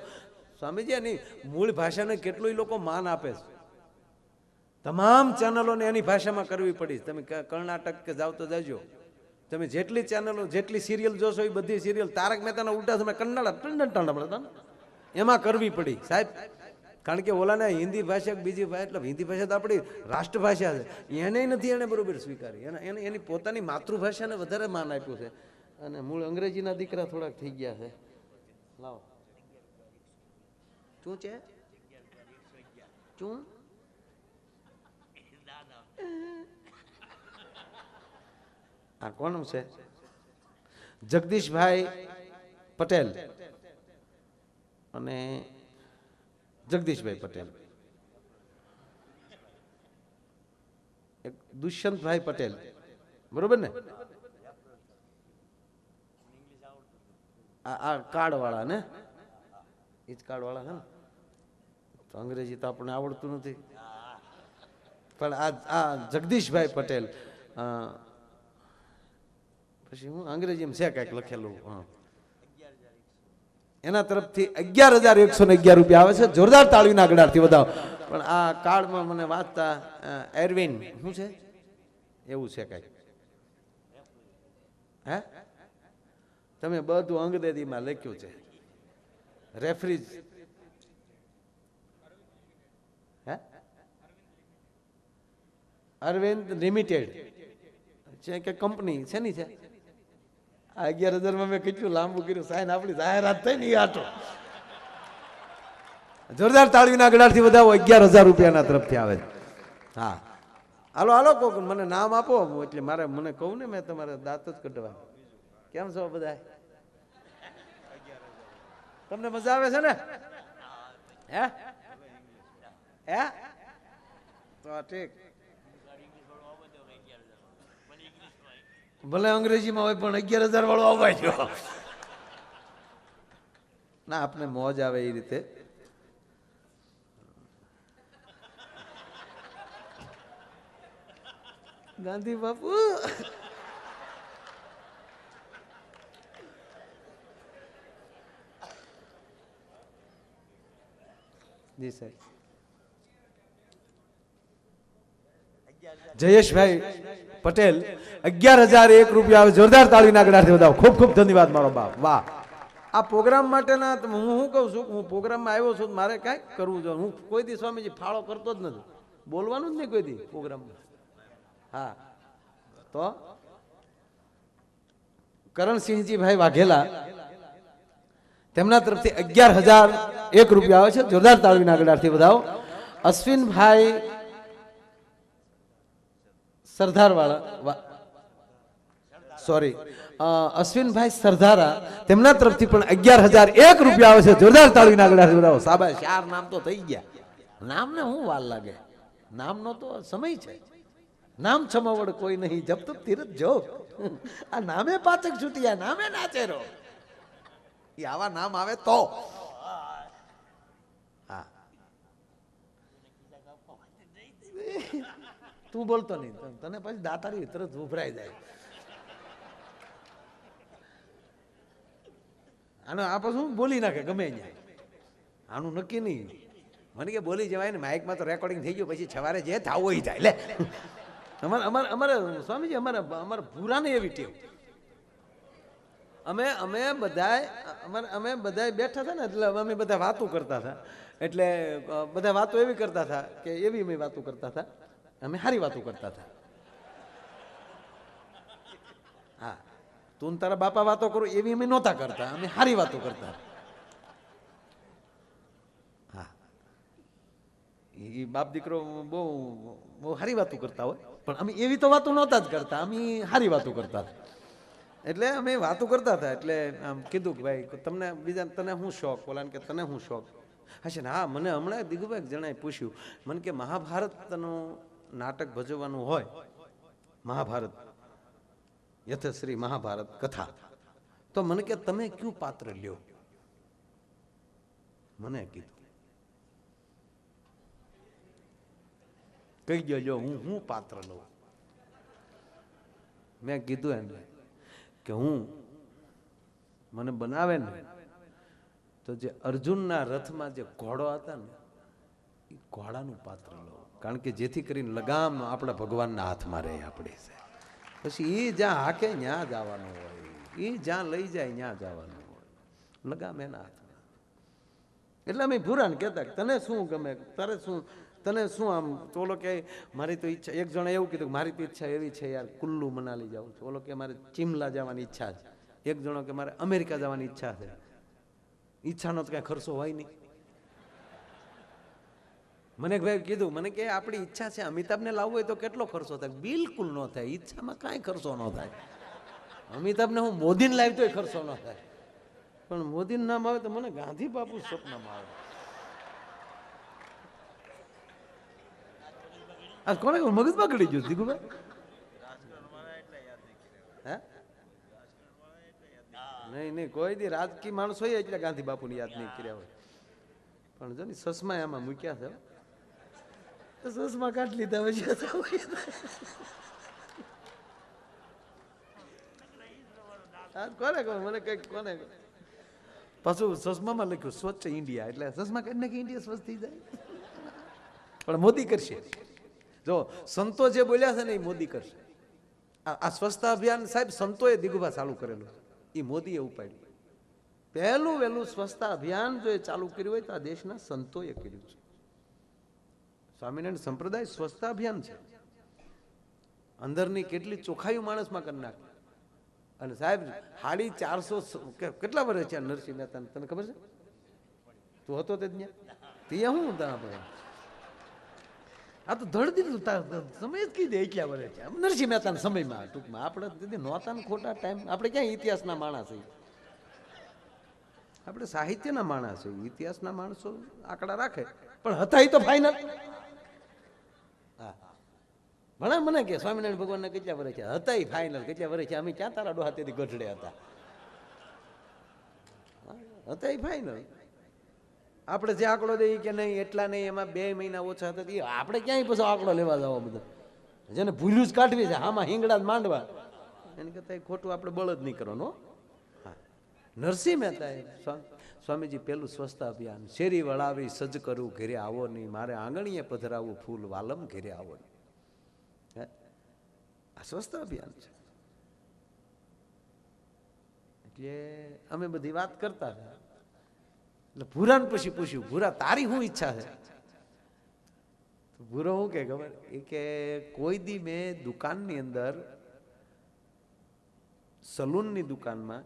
સ્વામીજી, એની મૂળ ભાષાને કેટલું લોકો માન આપે છે. તમામ ચેનલોને એની ભાષામાં કરવી પડી. તમે કર્ણાટક કે જાવ તો જજો, તમે જેટલી ચેનલો જેટલી સિરિયલ જોશો એ બધી સિરિયલ તારક મહેતાના ઉલ્ટા તમે કન્નડ એમાં કરવી પડી સાહેબ. કારણ કે ઓલાને હિન્દી ભાષા બીજી ભાષા, એટલે હિન્દી ભાષા તો આપણી રાષ્ટ્રભાષા છે, એને નથી એને બરોબર સ્વીકારી. એને એની પોતાની માતૃભાષાને વધારે માન આપ્યું છે. અને મૂળ અંગ્રેજીના દીકરા થોડાક થઈ ગયા છે. લાવો શું છે શું આ કોણ છે? જગદીશભાઈ પટેલ અને જગદીશભાઈ પટેલ, એક દુષ્યંતભાઈ પટેલ, બરોબર ને? આ કાર્ડ વાળા ને, એ જ કાર્ડ વાળા છે ને? તો અંગ્રેજી તો આપણને આવડતું નથી, પણ આ જગદીશભાઈ પટેલ પછી હું અંગ્રેજીમાં છે કાંઈક લખેલું, એના તરફથી 11,111 રૂપિયા આવે છે. જોરદાર તાળીના ગળાથી વધાવો. પણ આ કાર્ડમાં મને વાંચતા એરવિન શું છે એવું છે કાંઈક, હે તમે બધું અંગ્રેજીમાં લખ્યું છે. રેફરીજ હે અરવિંદ લિમિટેડ છે કે કંપની છે ની છે. આ 11,000 મેં કેટલું લાંબુ કર્યું સાહેબ, આપણી જાહેરાત થઈ ને આટો. જોરદાર તાળીના ગળાથી વધાવો. 11,000 રૂપિયાના તરફથી આવે છે. હા હાલો હાલો કોક મને નામ આપો, એટલે મારે મને કહું ને મેં તમારે દાંત જ કઢવા. કેમ છો બધા? તમને મજા આવે છે ને? હે હે તો ઠીક, ભલે અંગ્રેજીમાં હોય પણ 11,000 વાળો આવવા જો ના, આપને મોજ આવે એ રીતે. ગાંધી બાપુ જી સાહેબ. જયેશભાઈ પટેલ 11,001 રૂપિયા. જોરદાર તાળીના ગળાથી વધાવો. ખૂબ ખૂબ ધન્યવાદ મારો બાપ. વાહ. આ પ્રોગ્રામ માટેના હું શું કહું છું, હું પ્રોગ્રામમાં આવ્યો છું, મારે કાંઈક કરવું જોઈએ. હું કોઈ દી સ્વામીજી ફાળો કરતો જ નથી, બોલવાનું જ નહીં કોઈ દી પ્રોગ્રામમાં. હા, તો કરણસિંહજી ભાઈ વાઘેલા તેમના તરફથી 11,001 રૂપિયા આવે છે. જોરદાર તાળીના ગળાથી વધાવો. અશ્વિનભાઈ સરદારવાળા, સોરી, અશ્વિનભાઈ સરદારા તેમના તરફથી પણ 11,001 રૂપિયા આવે છે. જોરદાર તાળીના ગળાથી વધાવો. સાબાશ, 4 નામ તો થઈ ગયા. નામને હું વાર લાગે, નામનો તો સમય છે. નામ છમાવડ કોઈ નહીં, જબ તક તીરથ જો. આ નામે પાચક છૂટ્યા, નામે નાચેરો. એ આવા નામ આવે તો હા. તું બોલતો નહીં, તને પછી દાતારી તરત ઉભરાઈ જાય. આનો આ પછી બોલી નાખે ગમે ત્યાં. આનું નક્કી નહીં. મને કે બોલી જવાય ને, માઇકમાં તો રેકોર્ડિંગ થઈ ગયું, પછી સવારે જે થાવું હોય થાય. લે અમારે સ્વામીજી અમારા ભૂરાને એવી ટેવ. અમે બધા બેઠા હતા ને, એટલે અમે બધા વાતો કરતા હતા. એટલે બધા વાતો એવી કરતા હતા કે એવી અમે વાતો કરતા હતા, અમે સારી વાતો કરતા હતા. હા, તું તારા બાપા વાતો કરું એવી અમે નહોતા કરતા, અમે સારી વાતો કરતા. હા, એ બાપ દીકરો બહુ સારી વાતો કરતા હોય, પણ અમે એવી તો વાતો નહોતા જ કરતા, અમે સારી વાતો કરતા હતા. એટલે અમે વાતો કરતા હતા. એટલે આમ કીધું કે ભાઈ તમને બીજા તને શું શોખ, બોલાને કે તને શું શોખ હશે ને? હા, મને હમણાં દિગુભાઈ જણાએ પૂછ્યું, મને કે મહાભારતનું નાટક ભજવવાનું હોય, મહાભારત યથશ્રી મહાભારત કથા, તો મને કે તમે ક્યું પાત્ર લ્યો? મને કીધું કહી ગયો હું પાત્ર લઉં. મેં કીધું એને કે મને બનાવે ને તો જે અર્જુનના રથમાં જે ઘોડો હતા ને, એ ઘોડાનું પાત્ર લઉં. કારણ કે જેથી કરીને લગામ આપણા ભગવાનના હાથમાં રહે. આપણે પછી એ જ્યાં હાકે ત્યાં જવાનું હોય, એ જ્યાં લઈ જાય ત્યાં જવાનું હોય, લગામ એના હાથમાં. એટલે અમે ભૂરાને કહેતા તને શું ગમે, તને શું આમ. તો ઓલો કે મારી તો ઈચ્છા, એક જણા એવું કીધું મારી તો ઈચ્છા એવી છે યાર, કુલ્લુ મનાલી જાઉં છું. ઓલો કે મારે ચિમલા જવાની ઈચ્છા છે. એક જણો કે મારે અમેરિકા જવાની ઈચ્છા છે. ઈચ્છાનો તો કાંઈ ખર્ચો હોય નહીં. મને ભાઈ કીધું, મને કે આપણી ઈચ્છા છે અમિતાભને લાવવું હોય તો કેટલો ખર્ચો થાય? બિલકુલ ન થાય. ઈચ્છામાં કાંઈ ખર્ચો ન થાય. અમિતાભને હું મોદીને લાવી તોય ખર્ચો ન થાય, પણ મોદીનું નામ આવે તો મને ગાંધી બાપુ સપનામાં આવે. આ કોને મગજ બગડી ગયું દીકુભાઈ? હે નહીં, કોઈ દી રાજકીય માણસ હોય એટલે ગાંધી બાપુને યાદ નહીં કર્યા હોય. પણ જો ને સસમા આમાં મૂક્યા છે, સસમા કાઢી લીધા પછી કોને મને કઈક કોને પાછું સસમામાં લખ્યું સ્વચ્છ ઇન્ડિયા, એટલે સસમા કાઢી નાખી ઇન્ડિયા સ્વચ્છ થઈ જાય. પણ મોદી કરશે. જો સંતો જે બોલ્યા છે ને એ મોદી કરશે. આ સ્વચ્છતા અભિયાન સાહેબ સંતોએ દિગુભા ચાલુ કરેલું, એ મોદીએ ઉપાડ્યું. પહેલું વહેલું સ્વચ્છતા અભિયાન જો એ ચાલુ કર્યું હોય તો આ દેશના સંતોએ કર્યું છે. સ્વામિનારાયણ સંપ્રદાય સ્વચ્છતા અભિયાન છે. અંદરની કેટલી ચોખાઈ માણસમાં કરી નાખે. અને સાહેબ 450 કેટલા વર્ષ છે નરસિંહ મહેતા, તને ખબર છે? તું હતો તે ત્યાં હું આપણે આ તો ધડ દીધું સમય જ કીધે એટલા વર્ષ છે નરસિંહ મહેતાના સમયમાં. ટૂંકમાં આપણે નહોતા ને ખોટા ટાઈમ. આપણે ક્યાં ઇતિહાસના માણસ છીએ? આપણે સાહિત્યના માણસ છીએ. ઇતિહાસના માણસો આંકડા રાખે, પણ હતા એ તો ફાઇનલ. હા, ભણા મને કે સ્વામિનારાયણ ભગવાનના કેટલા વર્ષ છે? હતા એ ફાઇનલ. કેટલા વર્ષ છે? અમે ક્યાં તારા ડોહા તેથી ગઢડે હતા? હતા એ ફાઇનલ. આપણે જે આંકડો દઈએ કે નહીં એટલા નહીં, એમાં 2 મહિના ઓછા હતા, આપણે ક્યાંય પછી આંકડો લેવા જવા બધા. જેને ભૂલ્યું જ કાઢવી છે આમાં હિંગડા જ માંડવા એને કરતા ખોટું આપણે બળદ નહીં કરવાનું. હા, નરસિંહ મહેતાએ સ્વામીજી પેલું સ્વચ્છતા અભિયાન, શેરી વળાવી સજ કરું ઘેરે આવો નહીં, મારે આંગણીએ પધરાવું ફૂલ વાલમ ઘેરે આવો નહીં. આ સ્વચ્છતા અભિયાન છે. એટલે અમે બધી વાત કરતા હતા. એટલે ભૂરાને પછી પૂછ્યું, ભૂરા તારી શું ઈચ્છા છે? ભૂરો શું કે ખબર, એ કે કોઈ દી મેં દુકાનની અંદર, સલૂનની દુકાનમાં,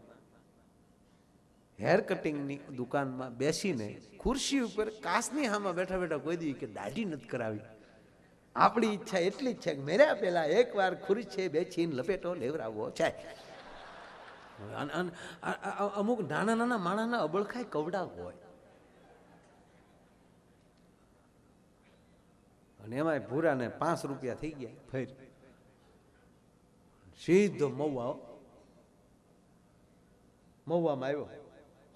હેર કટિંગની દુકાનમાં બેસીને ખુરશી ઉપર કાચની સામે બેઠા બેઠા કોઈ દી કે દાઢી નથી કરાવી. આપણી ઈચ્છા એટલી જ છે કે મેરા પેલા એકવાર ખુરશી બેસીને લપેટો લેવરાવવો છે. અમુક નાના નાના માણસના અબળખાય કવડા હોય, અને એમાં ભૂરાને 5 રૂપિયા થઈ ગયા. ફેર સીધો મહુવામાં આવ્યો.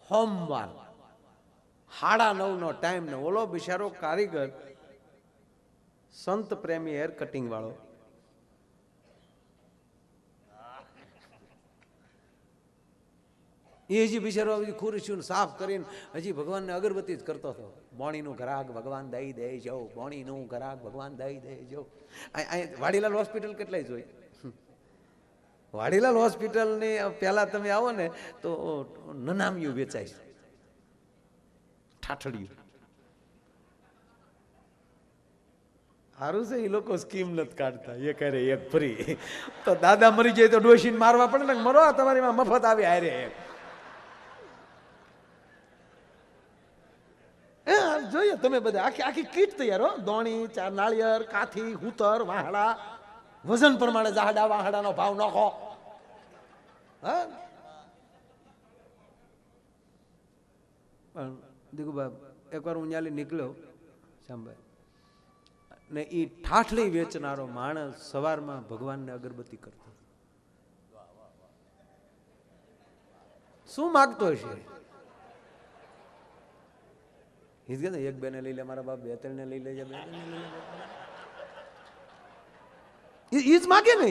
સોમવાર 9:30 નો ટાઈમ ને ઓલો બિચારો કારીગર સંત પ્રેમી હેર કટિંગ વાળો એ હજી બિચારો ખુરશીઓ સાફ કરીને હજી ભગવાનને અગરબત્તી જ કરતો હતો. બોણીનું ગ્રાહક ભગવાન દઈ દે જો, બોણીનું ગ્રાહક ભગવાન દઈ દે જો. વાડીલાલ હોસ્પિટલ કેટલાય જોઈ. વાડીલાલ હોસ્પિટલની પહેલા તમે આવો ને તો નનામિયું વેચાય છે, ઠાઠડિયું. સારું છે એ લોકો સ્કીમ નથી કાઢતા, એ કરે એક ફ્રી. તો દાદા મરી જાય તો ડોશીને મારવા પડે ને, મરો તમારી માં મફત આવી હારે. જોઈએ તમે બધા આખી આખી કીટ તૈયાર હો. દોણી, 4 નાળિયેર, કાથી, હુતર, વાહડા, વજન પ્રમાણે જાડા વાહડાનો ભાવ નાખો. હા, પણ દીકુબા એકવાર હું ન્યાલી નીકળ્યો સાંભળ, ને એ ઠાઠલી વેચનારો માણસ સવારમાં ભગવાનને અગરબત્તી કરતો. શું માગતો હશે? એક બેને લઈ લે મારા બાપ, 2-3 ને લઈ લેજે, એ જ માગે ને.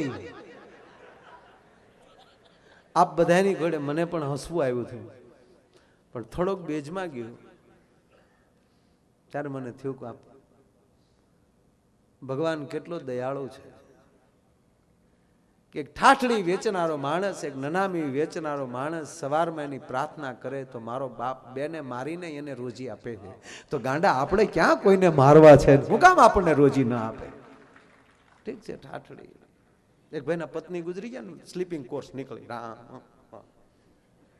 આપ બધાની ઘોડે મને પણ હસવું આવ્યું હતું, પણ થોડોક બેજમાં ગયું ત્યારે મને થયું કે ભગવાન કેટલો દયાળુ છે કે એક ઠાઠડી વેચનારો માણસ, એક નનામી વેચનારો માણસ સવારમાં એની પ્રાર્થના કરે તો મારો બાપ બેને મારીને એને રોજી આપે છે. તો ગાંડા આપણે ક્યાં કોઈને મારવા છે? શું કામ આપણને રોજી ના આપે? ઠીક છે, ઠાઠડી. એક ભાઈના પત્ની ગુજરી ગયા ને, સ્લીપિંગ કોર્સ નીકળી,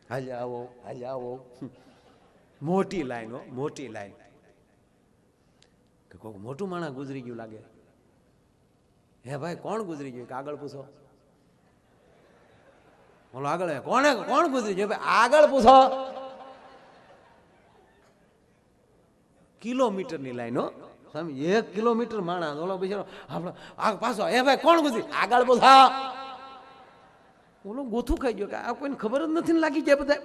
હાલ્યા આવો હાલ્યા આવો. મોટી લાઈન હો, મોટી લાઈન. કે કોઈક મોટું માણસ ગુજરી ગયું લાગે. હે ભાઈ કોણ ગુજરી ગયું? કે આગળ પૂછો. બોલો આગળ કોણ ગુજરી ગયું? આગળ પૂછો. કિલોમીટરની લાઈન હો સ્વામી, 1 કિલોમીટર માણસ. ઓલો બિચારો આપણે પાછો, હે ભાઈ કોણ ગુજરી? આગળ પૂછો. ઓલો ગોથું ખાઈ ગયો કે આ કોઈને ખબર જ નથી લાગી જાય. બધા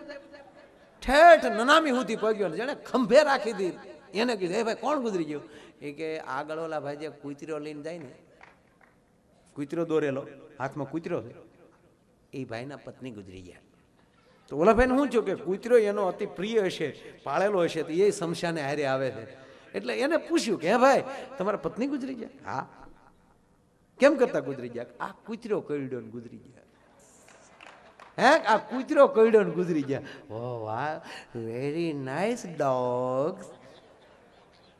ઠેઠ નનામી સુધી પગ્યો, જેને ખંભે રાખી દીધી. એને કીધું હે ભાઈ કોણ ગુજરી ગયું? એ કે આગળ ઓલા ભાઈ જે કૂતરો લઈને જાય ને, કૂતરો દોરેલો હાથમાં કૂતરો છે, એ ભાઈના પત્ની ગુજરી ગયા. તો ઓલા ભાઈને શું થયું કે કૂતરો એનો અતિ પ્રિય હશે, પાળેલો હશે, તો એ શમશાને હારે આવે છે. એટલે એને પૂછ્યું કે હે ભાઈ તમારા પત્ની ગુજરી ગયા? હા. કેમ કરતા ગુજરી ગયા? આ કૂતરો કરડ્યો ને ગુજરી ગયા. હે, આ કૂતરો કરડ્યો ને ગુજરી ગયા. ઓ વાહ, વેરી નાઇસ ડોગ.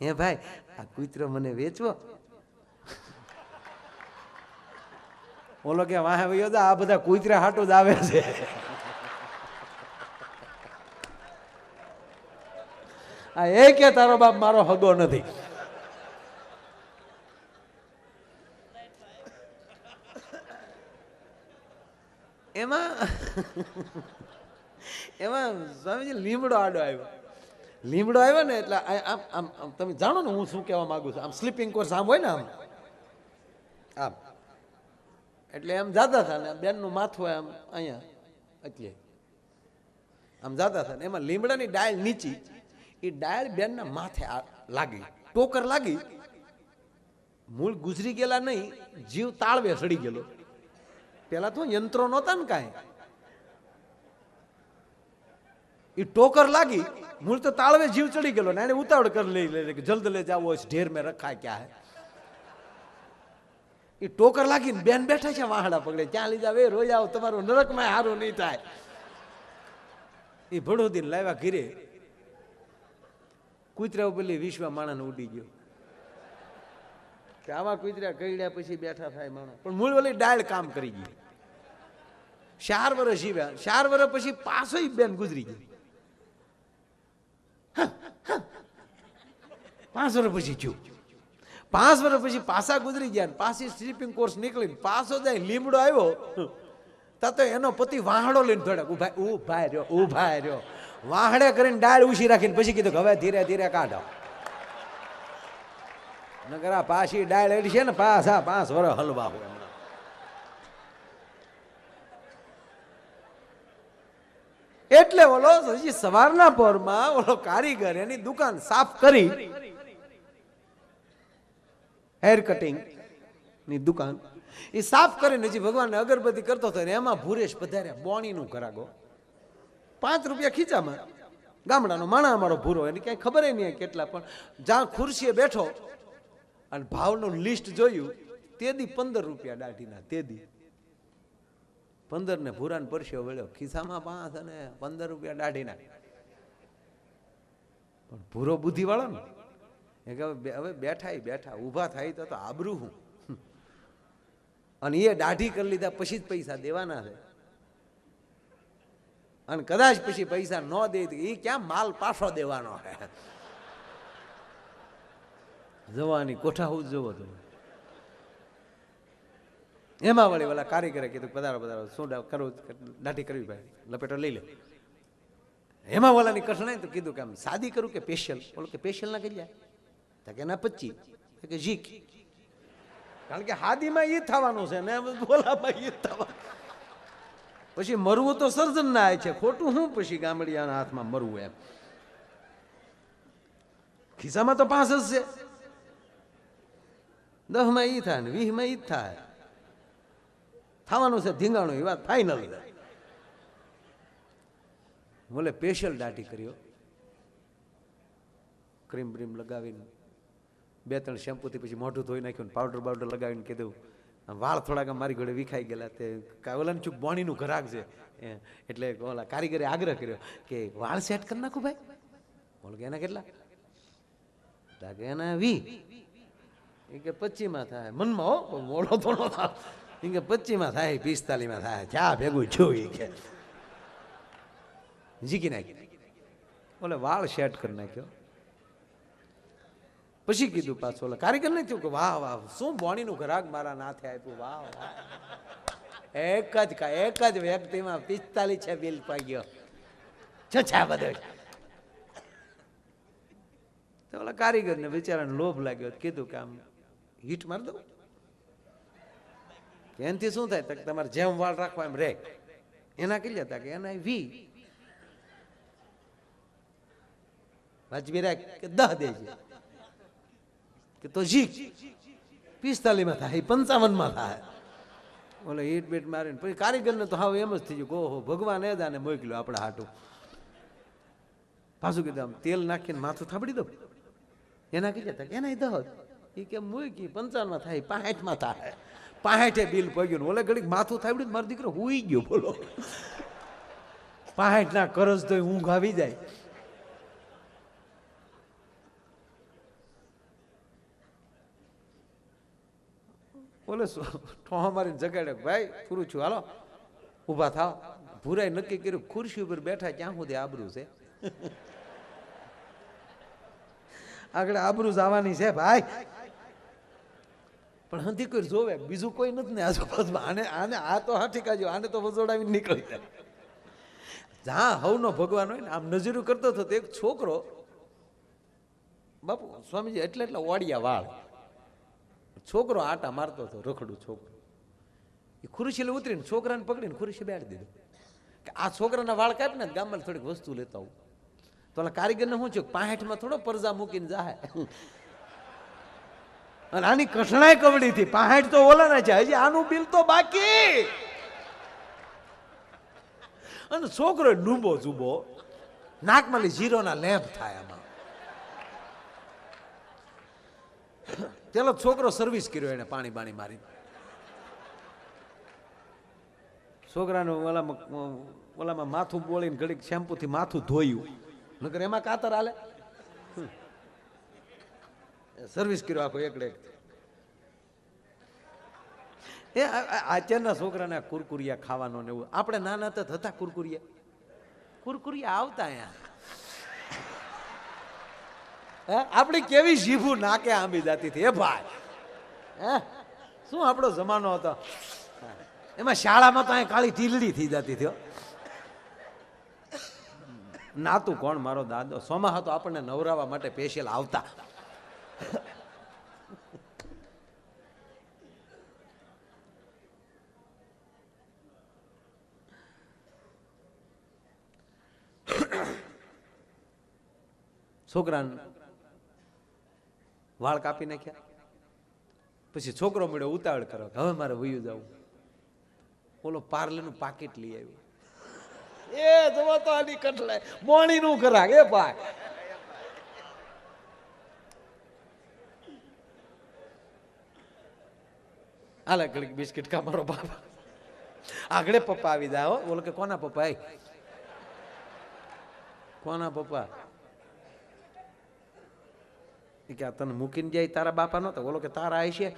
હે ભાઈ આ કૂતરો મને વેચવો? ઓલો કે વાહ ભાઈ આ બધા કૂતરા હાટું જ આવે છે. આ એ કે તારો બાપ મારો હગો નથી. એમાં સ્વામીજી લીમડો આડો આવ્યો. લીમડો આવ્યો ને એટલે આમ આમ તમે જાણો ને હું શું કહેવા માંગુ છું. આમ સ્લીપિંગ કોર્સ આમ હોય ને, આમ આમ એટલે એમ જાતા હતા ને બેનનું માથું આમ અહીંયા એટલે આમ જાતા હતા ને એમાં લીમડાની ડાળ નીચી, એ ડાળ બેનના માથે લાગી, ટોકર લાગી મૂળ ગુજરી ગયેલા નહીં, જીવ તાળવે સડી ગયેલો. પેલા તો યંત્રો નહોતા ને કાંઈ, એ ટોકર લાગી, મૂળ તો તાળવે જીવ ચડી ગયેલો ને એને ઉતાવળ કરી લઈ કે જલ્દ લે જાવો ઢેર મેં રખા ક્યાં હે. એ ટોકર લાગીને બેન બેઠા છે વાહડા પકડે, ક્યાં લઈ જાવ એ રોઈ આવો, તમારું નરકમાં હારું નહીં થાય. એ ભડોદીને લાવ્યા ઘીરે, કૂતરા પેલી વિશ્વ માણસ ઉડી ગયો કે આવા કૂતરા કઈડ્યા પછી બેઠા થાય માણસ. પણ મૂળ ઓલી ડાળ કામ કરી ગઈ. 4 વર્ષ જીવ્યા, 4 વર્ષ પછી પાછો બેન ગુજરી ગઈ. 5 વર્ષ પછી થયું, 5 વર્ષ પછી પાછા ગુજરી ગયા, પાછી સ્લીપિંગ કોર્સ નીકળી પાછો જાય, લીમડો આવ્યો તો એનો પતિ વાહડો લઈને થોડાક ઉભા રહ્યો વાહડે કરીને ડાળ ઉછી રાખીને પછી કીધું કે હવે ધીરે ધીરે કાઢો, નકર આ પાછી ડાળ એડી છે ને પાછા 5 વર્ષ હલવા હોય. એટલે ઓલો હજી સવારના પોરમાં ઓલો કારીગર એની દુકાન સાફ કરી, હેર કટિંગ ની દુકાન એ સાફ કરીને હજી ભગવાનને અગરબત્તી કરતો હતો ને એમાં ભૂરેશ પધાર્યા, બોણીનું કરાગો, 5 રૂપિયા ખીચામાં. ગામડાનો માણા અમારો ભૂરો, એની કઈ ખબર નહીં કેટલા, પણ જ્યાં ખુરશીએ બેઠો અને ભાવનું લિસ્ટ જોયું તે દી 15 રૂપિયા દાઢીના, તે દી 15 ને ભૂરાને પરસ્યો વળ્યો, ખિસ્સામાં 5 અને 15 રૂપિયા દાઢીના. પણ ભૂરો બુદ્ધિ વાળો ને હવે બેઠા ઊભા થાય તો આબરૂ હું, અને એ દાઢી કરી લીધા પછી જ પૈસા દેવાના છે, અને કદાચ પછી પૈસા ન દે એ ક્યાં માલ પાછો દેવાનો છે. જવાની કોઠા હું જોવો તો એમાં વળી ઓલા કારીગરે કીધું પધારો શું કરવું, દાઢી કરવી ભાઈ, લપેટો લઈ લે. એમાં ઓલાની કઠણાઈ તો કીધું કે આમ સાદી કરું કે સ્પેશિયલ, બોલો કે સ્પેશિયલ ના કરી જાય કે ના 25 કે જીક, કારણ કે હાદીમાં ઈ થવાનું છે ને બોલામાં ઈ થવાનું. પછી મરવું તો સર્જન ના છે, ખોટું હું પછી ગામડિયાના હાથમાં મરવું એમ. ખિસ્સામાં તો 5 જ છે, 10 માં ઈ થાય ને 20 માં ઈ જ થાય, થવાનું છે ધીંગાણું, એ વાત ફાઈનલ. બોલે સ્પેશિયલ દાઢી કર્યો, ક્રીમ બ્રીમ લગાવીને 2-3 શેમ્પૂથી પછી મોઢું ધોઈ નાખ્યું, પાવડર બાવડર લગાવીને કીધું વાળ થોડાક મારી ઘોડે વિખાઈ ગયેલા, તે ઓલાને ચૂક બોણીનું ઘરાક છે એટલે ઓલા કારીગરે આગ્રહ કર્યો કે વાળ સેટ કરી નાખું ભાઈ. બોલો કે એના કેટલા? કે એના 20. એ કે 25 માં થાય. મનમાં હો મોડો થોડો થાય. એ કે 25 માં થાય, 45 માં થાય, ચા ભેગું જોઈ કે જીકી નાખી. બોલે વાળ સેટ કરી નાખ્યો. પછી કીધું પાછું ઓલા કારીગર ને થયું કે વાહ વાહ શું બોણીનું ઘરાક મારા નાથે આપ્યું, વાહ વાહ. એક જ વ્યક્તિમાં 45 છે બિલ પાગ્યો, છછા બધો. તો ઓલા કારીગર ને બિચારાને લોભ લાગ્યો, કીધું કે આમ હીટ મારી દઉં. એનાથી શું થાય? તમારે જેમ વાળ રાખવા એમ રે. એના કેટલા હતા કે એના 20 વાજબી રાખ કે 10 દેજે કે તો જી 45 માં થાય, 55 માં થાય. ઓલે હીટ બીટ મારીને પછી કારીગર ને તો હાવ એમ જ થઈ ગયું, ઓહો ભગવાન એ દાને મોકલ્યો આપણા હાટું. પાછું કીધું આમ તેલ નાખીને માથું થાબડી દો. એના કેટલા હતા? એના 10. એ કેમ મૂકી 55 માં થાય, 65 માં થાય, 65 બિલ પગ્યું. ઓલે ઘડીક માથું થાબડ્યું, મારો દીકરો હુઈ ગયો. બોલો 65 ના કરજ તો ઊંઘ આવી જાય. બોલે ઠોહા મારીને જગાડે, ભાઈ પૂરું છું, હાલો ઊભા થાવ. ભૂરાઈ નક્કી કર્યું ખુરશી ઉપર બેઠા ક્યાં સુધી આબરૂ છે, આગળ આબરૂ જવાની છે ભાઈ. પણ હંધી કોઈ જોવે, બીજું કોઈ નથી ને આજુબાજુમાં. આને આ તો હાથી કાજો, આને તો વજોડાવીને નીકળી જાય. જ્યાં હવનો ભગવાન હોય ને આમ નજરું કરતો હતો તો એક છોકરો, બાપુ સ્વામીજી એટલા ઓડિયા વાળ, છોકરો આટા મારતો હતો, રખડું છોકરો. એ ખુરશી ઉતરીને છોકરાને પકડીને ખુરશી બેઠી દીધું કે આ છોકરાના વાળ કાપી ને ગામમાં થોડીક વસ્તુ લેતા આવું. તો ઓલા કારીગરને શું છે, 65 માં થોડો પરજા મૂકીને જાય. અને આની કઠણાઈ કવડી થી 65 તો ઓલાના છે, હજી આનું બિલ તો બાકી. અને છોકરો ડૂબો જુબો, નાકમાં ઝીરોના લેમ્પ થાય આમાં. પેલો છોકરો સર્વિસ કર્યો, એને પાણી બાણી મારી. છોકરાનું ઓલામાં માથું બોળીને ઘડીક શેમ્પૂથી માથું ધોયું, નકર એમાં કાતર હાલે. સર્વિસ કર્યો આખો એકડે. એ અત્યારના છોકરાને કુરકુરિયા ખાવાનો ને એવું. આપણે નાના તો હતા કુરકુરિયા આવતા અહીંયા. આપણી કેવી જીભું નાકે આંબી જતી હતી. એ ભાઈ શું આપણો જમાનો હતો. એમાં શાળામાં તો અહીંયા કાળી ટીલડી થઈ જતી હતી. નાતું કોણ? મારો દાદો. સોમા હતો આપણને નવરાવા માટે સ્પેશિયલ આવતા. છોકરાને વાળ કાપી નાખ્યા. પછી છોકરો મળ્યો ઉતાવળ કરો, હવે મારે વયું જવું. ઓલો પાર્લેનું પાકીટ લઈ આવ્યું. એ જવો તો આની કટલાય મોણી નું ખરાક. એ ભાઈ હાલે ઘડીક બિસ્કિટ કા મારો બાપા. આગળ પપ્પા આવી જાય. બોલો કે કોના પપ્પા? કોના પપ્પા? કે તને મૂકીને જાય તારા બાપા નતો? બોલો કે તારા આવી છે.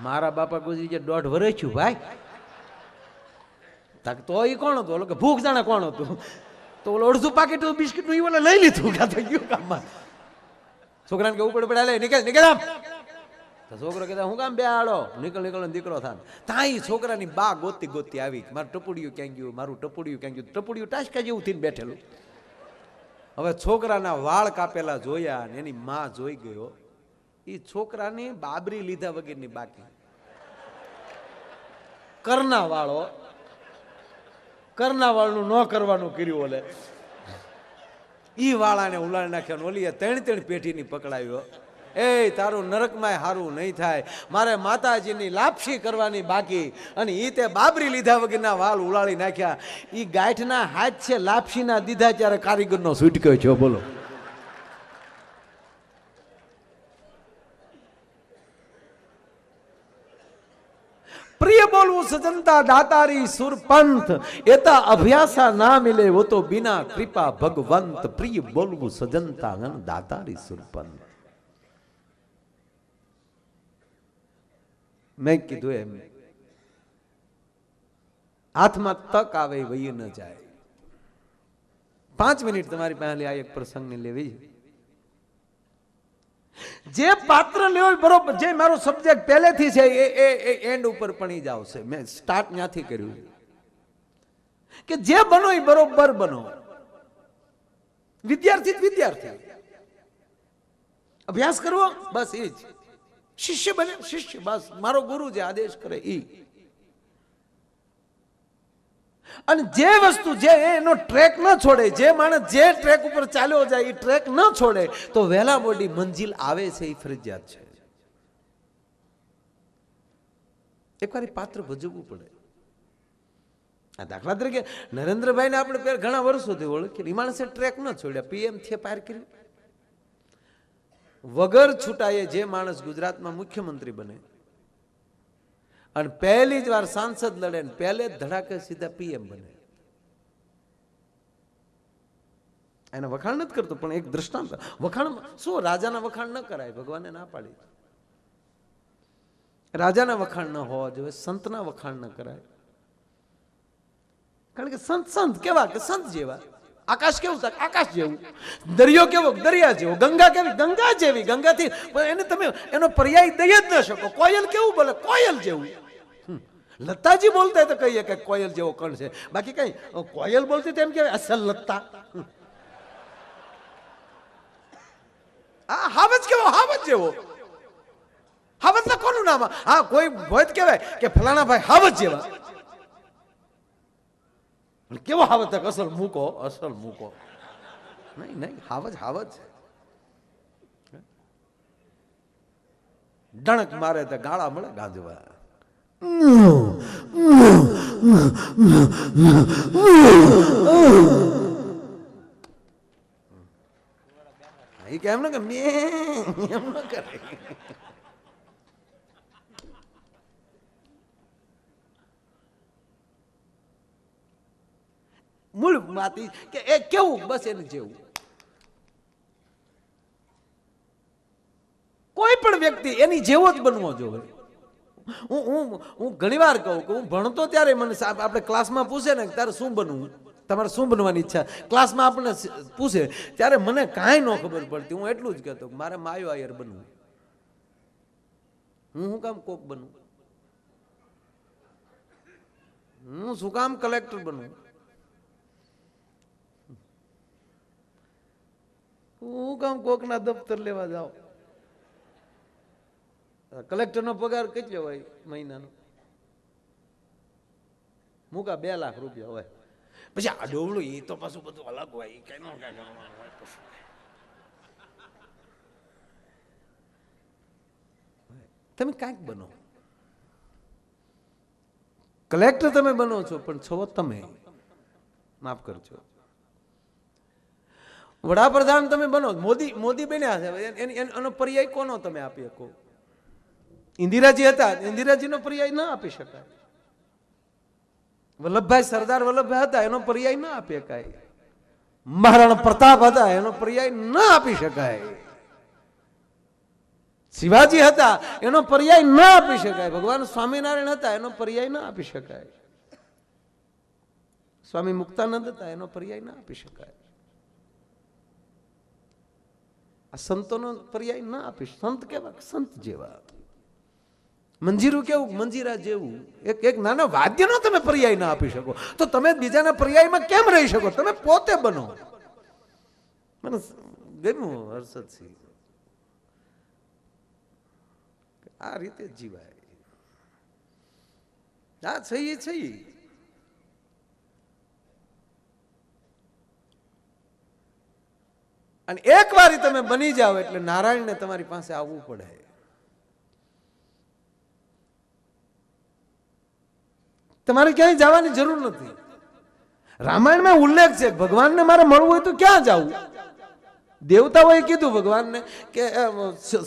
મારા બાપા ગુજરી જાય 1.5 વર્ષ થયું ભાઈ. તો એ કોણ હતું? બોલો કે ભૂખ જાણે કોણ હતું? તો ઓલો અડધું પાકેટ બિસ્કિટ નું ઓલે લઈ લીધું. થઈ ગયું કામમાં. છોકરાને કે ઉપર પડે નીકળ આમ. તો છોકરો કહેતા હું કામ બે આડો નીકળ દીકરો થાય. ત્યાં છોકરાની બા ગોતી આવી. મારું ટપુડિયું ક્યાં ગયું, મારું ટપુડિયું ક્યાં ગયું. ટપુડિયું ટાસકા જેવું થઈને બેઠેલું. હવે છોકરાના વાળ કાપેલા જોયા ને એની માં જોઈ ગયો. એ છોકરાની બાબરી લીધા વગરની બાકી. કરના વાળનું ન કરવાનું કર્યું. ઓલે ઈ વાળાને ઉલાડી નાખ્યા. ઓલી 3 પેઢીની પકડાવ્યો. એ તારું નરકમાં હારું નહીં થાય. મારે માતાજીની લાપસી કરવાની બાકી. અને ઈ તે બાબરી લીધા વગરના વાળ ઉલાળી નાખ્યા. ઈ ગાંઠના હાથ છે લાપસીના દીધા ત્યારે કારીગરનો છૂટક્યો છે. બોલો પ્રિય બોલવું સજનતા દાતારી સુરપંથ એતા અભ્યાસા ના મિલે વો તો બિના કૃપા ભગવંત. પ્રિય બોલવું સજનતા દાતારી સુરપંથ. મેં કીધું એમ હાથમાં તક આવે વહી ન જાય. 5 મિનિટ તમારી પાસે આ એક પ્રસંગને લેવી. જે પાત્ર લેવો બરોબર, જે મારો સબ્જેક્ટ પહેલેથી છે એ એન્ડ ઉપર પણ જ આવશે. મેં સ્ટાર્ટ ત્યાંથી કર્યું કે જે બનો એ બરોબર બનો. વિદ્યાર્થી અભ્યાસ કરવો બસ એ જ. શિષ્ય બને શિષ્ય બસ. મારો ગુરુ જે આદેશ કરે ઈ. અને જે વસ્તુ જે એનો ટ્રેક ન છોડે, જે માણસ જે ટ્રેક ઉપર ચાલ્યો જાય એ ટ્રેક ન છોડે તો વહેલા મોડી મંજિલ આવે છે. એ ફરજિયાત છે. એકવાર પાત્ર ભજવવું પડે. આ દાખલા તરીકે નરેન્દ્રભાઈને આપણે ઘણા વર્ષોથી ઓળખીએ. એ માણસે ટ્રેક ન છોડ્યા, પીએમ થી પાર કર્યું. વગર છૂટાએ જે માણસ ગુજરાતમાં મુખ્યમંત્રી બને અને પહેલી જ વાર સાંસદ લડે ને પહેલે જ ધડાકે સીધા પીએમ બને. એને વખાણ નથી કરતો પણ એક દ્રષ્ટાંત. વખાણ શું? રાજાના વખાણ ન કરાય, ભગવાને ના પાડી. રાજાના વખાણ ન હોવા જોઈએ, સંતના વખાણ ન કરાય. કારણ કે સંત કેવા કે સંત જેવા. આકાશ કેવું થાય? આકાશ જેવું. દરિયો કેવો? દરિયા જેવો. ગંગા કેવી? ગંગા જેવી. ગંગાથી એને તમે એનો પર્યાય દઈ જ ન શકો. કોયલ કેવું બોલે? કોયલ જેવું. લતાજી બોલતા તો કહીએ કે કોયલ જેવો કણ છે. બાકી કઈ કોયલ બોલતી તેમ કહેવાય અસલ લતા. હાવજ કેવો? હાવજ જેવો. હાવજ ના કોનું નામ? હા કોઈ ભોજ કહેવાય કે ફલાણા ભાઈ હાવજ જેવા. કેવો હાવજ? અસલ મૂકો. નહીં હાવજ. ડણક મારે તો ગાળા મળે ગાંજવા. એ કે એમ ને કે એમ ન કરે. મૂળ માતી કે એ કેવું બસ એને જેવું. કોઈ પણ વ્યક્તિ એની જેવો જ બનવો જોઈએ. હું ઘણી વાર કહું કે હું ભણતો ત્યારે મને આપણે ક્લાસમાં પૂછે ને તારે શું બનવું, તમારે શું બનવાની ઈચ્છા, ક્લાસમાં આપણને પૂછે ત્યારે મને કાંઈ ન ખબર પડતી. હું એટલું જ કહેતો મારે માયો આયર બનવું. હું કામ કોક બનવું, હું શું કામ કલેક્ટર બનવું, હું કામ કોકના દફતર લેવા જાઉં. કલેક્ટરનો પગાર કેટલો હોય મહિનાનો? મૂકા 2 લાખ રૂપિયા હોય. પછી આ ડોવડું એ તો પાછું બધું અલગ હોય. એ કઈ ન તમે કાંઈક બનો. કલેક્ટર તમે બનો છો પણ છો તમે, માફ કરજો, વડાપ્રધાન તમે બનો. મોદી બન્યા છે, એનો પર્યાય કોનો તમે આપી શકો? ઇન્દિરાજી હતા, ઇન્દિરાજીનો પર્યાય ના આપી શકાય. વલ્લભભાઈ, સરદાર વલ્લભભાઈ હતા, એનો પર્યાય ના આપી શકાય. મહારાણા પ્રતાપ હતા, એનો પર્યાય ના આપી શકાય. શિવાજી હતા, એનો પર્યાય ના આપી શકાય. ભગવાન સ્વામિનારાયણ હતા, એનો પર્યાય ના આપી શકાય. સ્વામી મુક્તાનંદ હતા, એનો પર્યાય ના આપી શકાય. આ સંતોનો પર્યાય ના આપી. સંત કેવા? સંત જેવા. મંજીરું કેવું? મંજીરા જેવું. એક નાના વાદ્યનો તમે પર્યાય ના આપી શકો તો તમે બીજાના પર્યાયમાં કેમ રહી શકો? તમે પોતે બનો. મને ગમ્યું હર્ષદસિંહ, આ રીતે જીવાય. આ છે. અને એક વાર તમે બની જાઓ એટલે નારાયણને તમારી પાસે આવવું પડે. તમારે ક્યાંય જવાની જરૂર નથી. રામાયણમાં ઉલ્લેખ છે ભગવાનને મારે મળવું હોય તો ક્યાં જવું? દેવતાઓએ કીધું ભગવાનને કે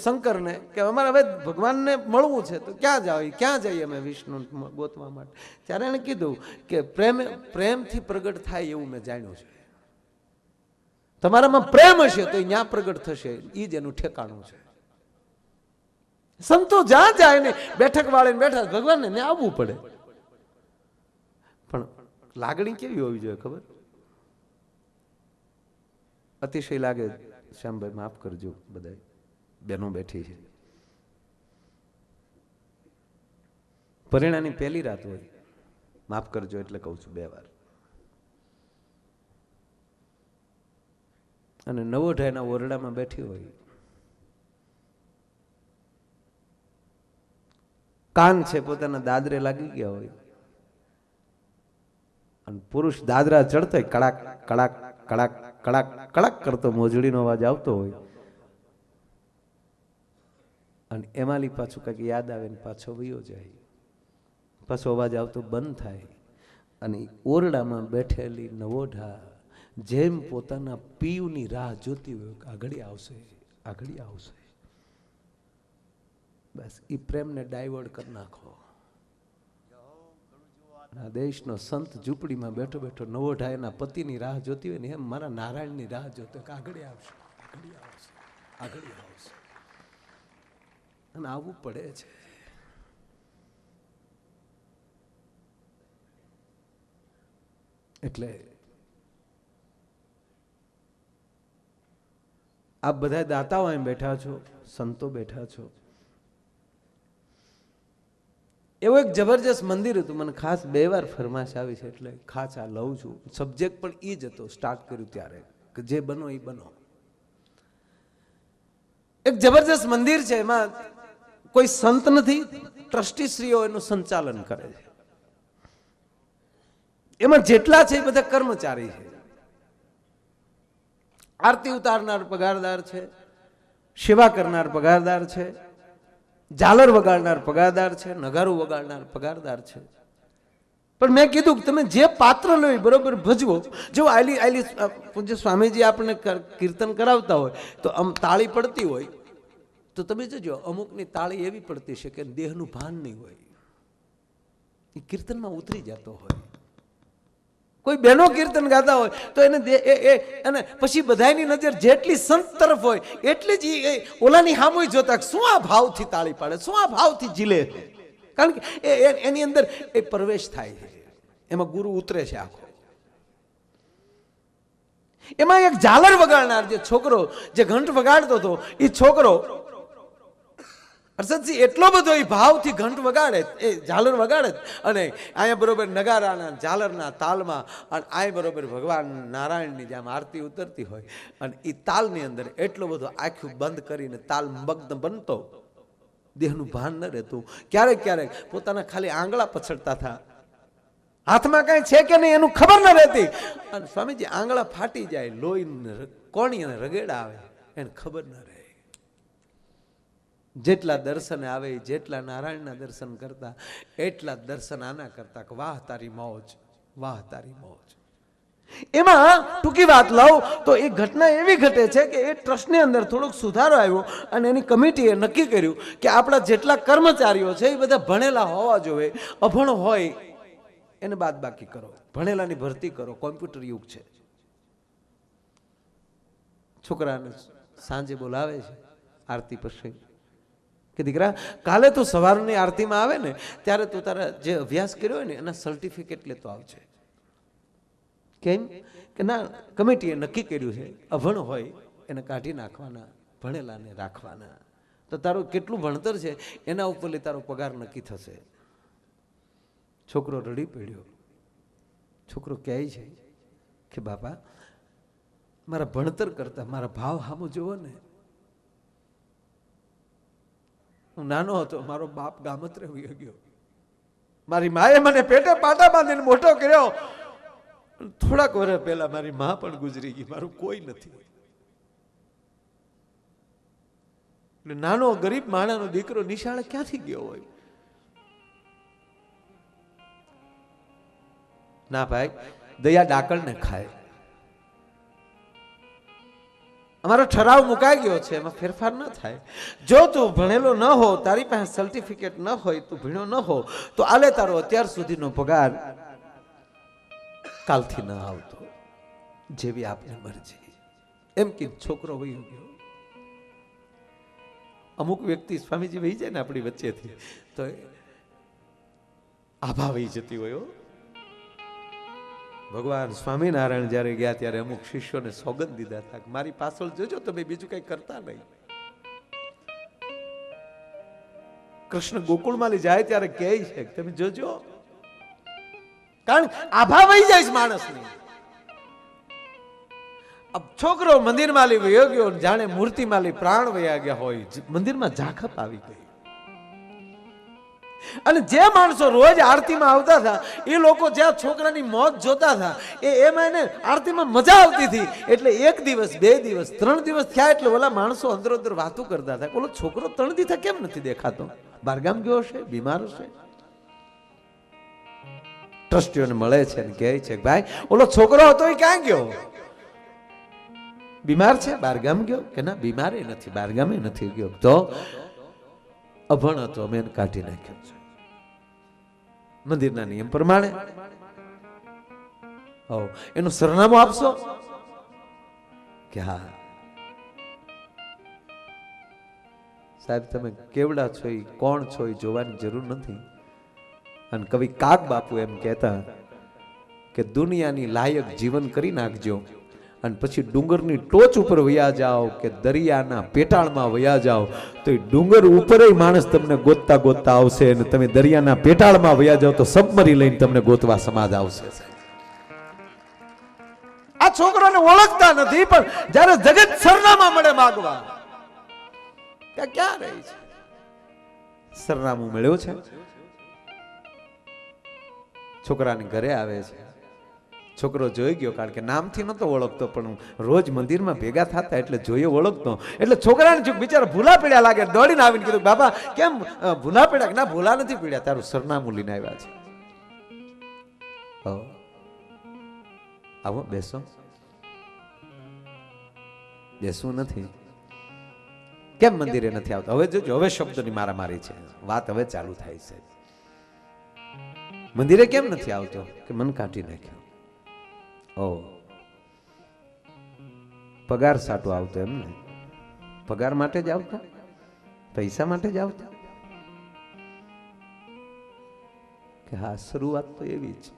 શંકરને કે અમારે હવે ભગવાનને મળવું છે તો ક્યાં જાવ? ક્યાં જઈએ અમે વિષ્ણુ ગોતવા માટે? ત્યારે એને કીધું કે પ્રેમથી પ્રગટ થાય એવું મેં જાણ્યું છે. તમારામાં પ્રેમ હશે તો ત્યાં પ્રગટ થશે. એ જ એનું ઠેકાણું છે. સંતો જ્યાં જાય ને બેઠક વાળીને બેઠા ભગવાનને ને આવવું પડે. પણ લાગણી કેવી હોવી જોઈએ ખબર? અતિશય લાગે. શ્યામભાઈ માફ કરજો, બધા બહેનો બેઠી છે. પરિણાની પહેલી રાત હોય, માફ કરજો એટલે કહું છું 2 વાર. અને નવોઢાઈના ઓરડામાં બેઠી હોય, કાન છે પોતાના દાદરે લાગી ગયા હોય, અને પુરુષ દાદરા ચડતો હોય, કડાક કડાક કડાક કડાક કડાક કરતો મોજડીનો અવાજ આવતો હોય, અને એમાંલી પાછું કંઈક યાદ આવે ને પાછો વયો જાય. પાછો અવાજ આવતો બંધ થાય, અને ઓરડામાં બેઠેલી નવોઢા જેમ પોતાના પીયુની રાહ જોતી હોય કે આગળ આવશે, આગળ આવશે. બસ એ પ્રેમને ડાયવર્ટ કરી નાખો. આ દેશનો સંત ઝૂંપડીમાં બેઠો બેઠો નવોઢા એના પતિની રાહ જોતી હોય ને એમ મારા નારાયણની રાહ જોતો કે આગળ આવશે, આગળ આવશે, આગળ આવશે. અને આવવું પડે છે. એટલે આપ બધા દાતાઓ અહીં બેઠા છો, સંતો બેઠા છો. એવું એક જબરજસ્ત મંદિર હતું. મને ખાસ 2 વાર ફરમાશ આવી છે એટલે ખાસ આ લઉં છું. સબ્જેક્ટ પણ એ જ હતો સ્ટાર્ટ કર્યું ત્યારે કે જે બનો એ બનો. એક જબરજસ્ત મંદિર છે, એમાં કોઈ સંત નથી, ટ્રસ્ટીશ્રીઓ એનું સંચાલન કરે છે. એમાં જેટલા છે એ બધા કર્મચારી છે. આરતી ઉતારનાર પગારદાર છે, સેવા કરનાર પગારદાર છે, ઝાલર વગાડનાર પગારદાર છે, નગારું વગાડનાર પગારદાર છે. પણ મેં કીધું કે તમે જે પાત્ર લો એ બરોબર ભજવો. જો આલી પૂજ્ય સ્વામીજી આપણને કીર્તન કરાવતા હોય તો આમ તાળી પડતી હોય તો તમે જોજો અમુકની તાળી એવી પડતી છે કે દેહનું ભાન નહીં હોય, એ કીર્તનમાં ઉતરી જતો હોય. કોઈ બહેનો કીર્તન ગાતા હોય તો એને અને પછી બધાની નજર જેટલી સંત તરફ હોય એટલી જ ઓલાની સામુય જોતા શું આ ભાવથી તાળી પાડે, શું આ ભાવથી ઝીલે. કારણ કે એની અંદર એ પ્રવેશ થાય છે, એમાં ગુરુ ઉતરે છે આખો. એમાં એક ઝાલર વગાડનાર જે છોકરો જે ઘંટ વગાડતો હતો એ છોકરો હર્ષદસિંહ એટલો બધો એ ભાવથી ઘંટ વગાડે, એ ઝાલર વગાડે અને અહીંયા બરોબર નગારાના ઝાલરના તાલમાં અને આ બરોબર ભગવાન નારાયણની જેમ આરતી ઉતરતી હોય અને એ તાલની અંદર એટલો બધો આંખું બંધ કરીને તાલ મગ્ન બનતો, દેહનું ભાન ન રહેતું. ક્યારેક ક્યારેક પોતાના ખાલી આંગળા પછડતા હતા, હાથમાં કઈ છે કે નહીં એનું ખબર ન રહેતી. અને સ્વામીજી આંગળા ફાટી જાય, લોહી કોણી અને રગેડા આવે એને ખબર ન રહે. જેટલા દર્શન આવે જેટલા નારાયણના દર્શન કરતા એટલા દર્શન આના કરતા કે વાહ તારી મોજ, વાહ તારી મોજ. એમાં ટૂંકી વાત લઉં તો એ ઘટના એવી ઘટે છે કે એ ટ્રસ્ટની અંદર થોડોક સુધારો આવ્યો અને એની કમિટીએ નક્કી કર્યું કે આપણા જેટલા કર્મચારીઓ છે એ બધા ભણેલા હોવા જોઈએ, અભણ હોય એને બાદ બાકી કરો, ભણેલાની ભરતી કરો. કોમ્પ્યુટર યુગ છે. છોકરાને સાંજે બોલાવે છે આરતી પછી કે દીકરા કાલે તો સવારની આરતીમાં આવે ને ત્યારે તું તારા જે અભ્યાસ કર્યો હોય ને એના સર્ટિફિકેટ લેતો આવજે. કેમ કે ના કમિટીએ નક્કી કર્યું છે અભણ હોય એને કાઢી નાખવાના, ભણેલાને રાખવાના. તો તારું કેટલું ભણતર છે એના ઉપર તારો પગાર નક્કી થશે. છોકરો રડી પડ્યો. છોકરો કહે છે કે બાપા મારા ભણતર કરતા મારા ભાવ સામો જોવો ને. હું નાનો હતો, મારો બાપ ગામત્રે વયો ગયો, મારી માએ મને પેટે પાટા બાંધીને મોટો કર્યો. થોડાક વર્ષ પહેલા મારી મા પણ ગુજરી ગઈ, મારું કોઈ નથી. નાનો ગરીબ માણાનો દીકરો નિશાળે ક્યાંથી ગયો હોય? ના ભાઈ, દયા ડાકણને ખાય. અમારો ઠરાવ મુકાઈ ગયો છે, એમાં ફેરફાર ન થાય. જો તું ભણેલો ન હો, તારી પાસે સર્ટિફિકેટ ન હોય, તું ભણ્યો ન હો તો આલે તારો અત્યાર સુધીનો પગાર કાલથી ન આવતો, જેવી આપને મરજી. એમ કે છોકરો વહી ગયો. અમુક વ્યક્તિ સ્વામીજી વહી જાય ને આપણી વચ્ચેથી તો આભા વહી જતી હોય. ભગવાન સ્વામિનારાયણ જયારે ગયા ત્યારે અમુક શિષ્યોને સોગંદ દીધા હતા કે મારી પાછળ જોજો, તમે બીજું કઈ કરતા નહીં. કૃષ્ણ ગોકુળમાં લઈ જાય ત્યારે કહે છે કે તમે જોજો, કારણ આભા વહી જાય છે માણસની. છોકરો મંદિરમાં લઈ વયો ગયો, જાણે મૂર્તિમાં લઈ પ્રાણ વયા ગયા હોય, મંદિરમાં ઝાખપ આવી ગઈ. અને જે માણસો રોજ આરતીમાં આવતા હતા એ લોકો જ્યાં છોકરાની મોત જોતા હતા એમાં એને આરતીમાં મજા આવતી હતી. એટલે એક દિવસ, બે દિવસ, 3 દિવસ થયા એટલે ઓલા માણસો અંદરો અંદર વાતો કરતા હતા, ઓલો છોકરો 3 દિવસ કેમ નથી દેખાતો? બહારગામ ગયો હશે, બીમાર હશે. ટ્રસ્ટીઓને મળે છે ને કહે છે ભાઈ ઓલો છોકરો હતો એ ક્યાં ગયો? બીમાર છે, બહારગામ ગયો? કે ના બીમારે નથી, બહારગામે નથી ગયો, તો અભણ હતો, અમે એને કાઢી નાખ્યો છે મંદિરના નિયમ પ્રમાણે. એનું સરનામું આપશો? કે હા સાહેબ, તમે કેવડા છો એ કોણ છો એ જોવાની જરૂર નથી. અને કવિ કાગ બાપુ એમ કહેતા કે દુનિયાની લાયક જીવન કરી નાખજો અને પછી ડુંગરની ટોચ ઉપર વયા જાઓ કે દરિયાના પેટાળમાં વયા જાઓ તો એ ડુંગર ઉપર માણસ તમને ગોતતા ગોતતા આવશે અને તમે દરિયાના પેટાળમાં વયા જાઓ તો સબમરી લઈને તમને ગોતવા સમાજ આવશે. આ છોકરાને ઓળખતા નથી પણ જ્યારે જગત સરનામા મળે માગવા ક્યાં રહી છે? સરનામું મળ્યું છે, છોકરાની ઘરે આવે છે, છોકરો જોઈ ગયો, કારણ કે નામથી નહોતો ઓળખતો, પણ રોજ મંદિરમાં ભેગા થતા એટલે જોઈએ ઓળખતો. એટલે છોકરાને જો બિચારા ભૂલા પડ્યા લાગે, દોડીને આવીને કીધું, બાબા કેમ ભૂલા પડ્યા? કે ના, ભૂલા નથી પડ્યા, તારું સરનામું લઈને આવ્યા છે. આવો બેસો. બેસવું નથી? કેમ મંદિરે નથી આવતો? હવે જોજો, હવે શબ્દની મારામારી છે, વાત હવે ચાલુ થાય છે. મંદિરે કેમ નથી આવતો? કે મન કાઢી નાખ્યો. પગાર સાટો આવતો એમ ને? પગાર માટે જ આવતો? પૈસા માટે જ આવતો? કે હા, શરૂઆત તો એવી છે.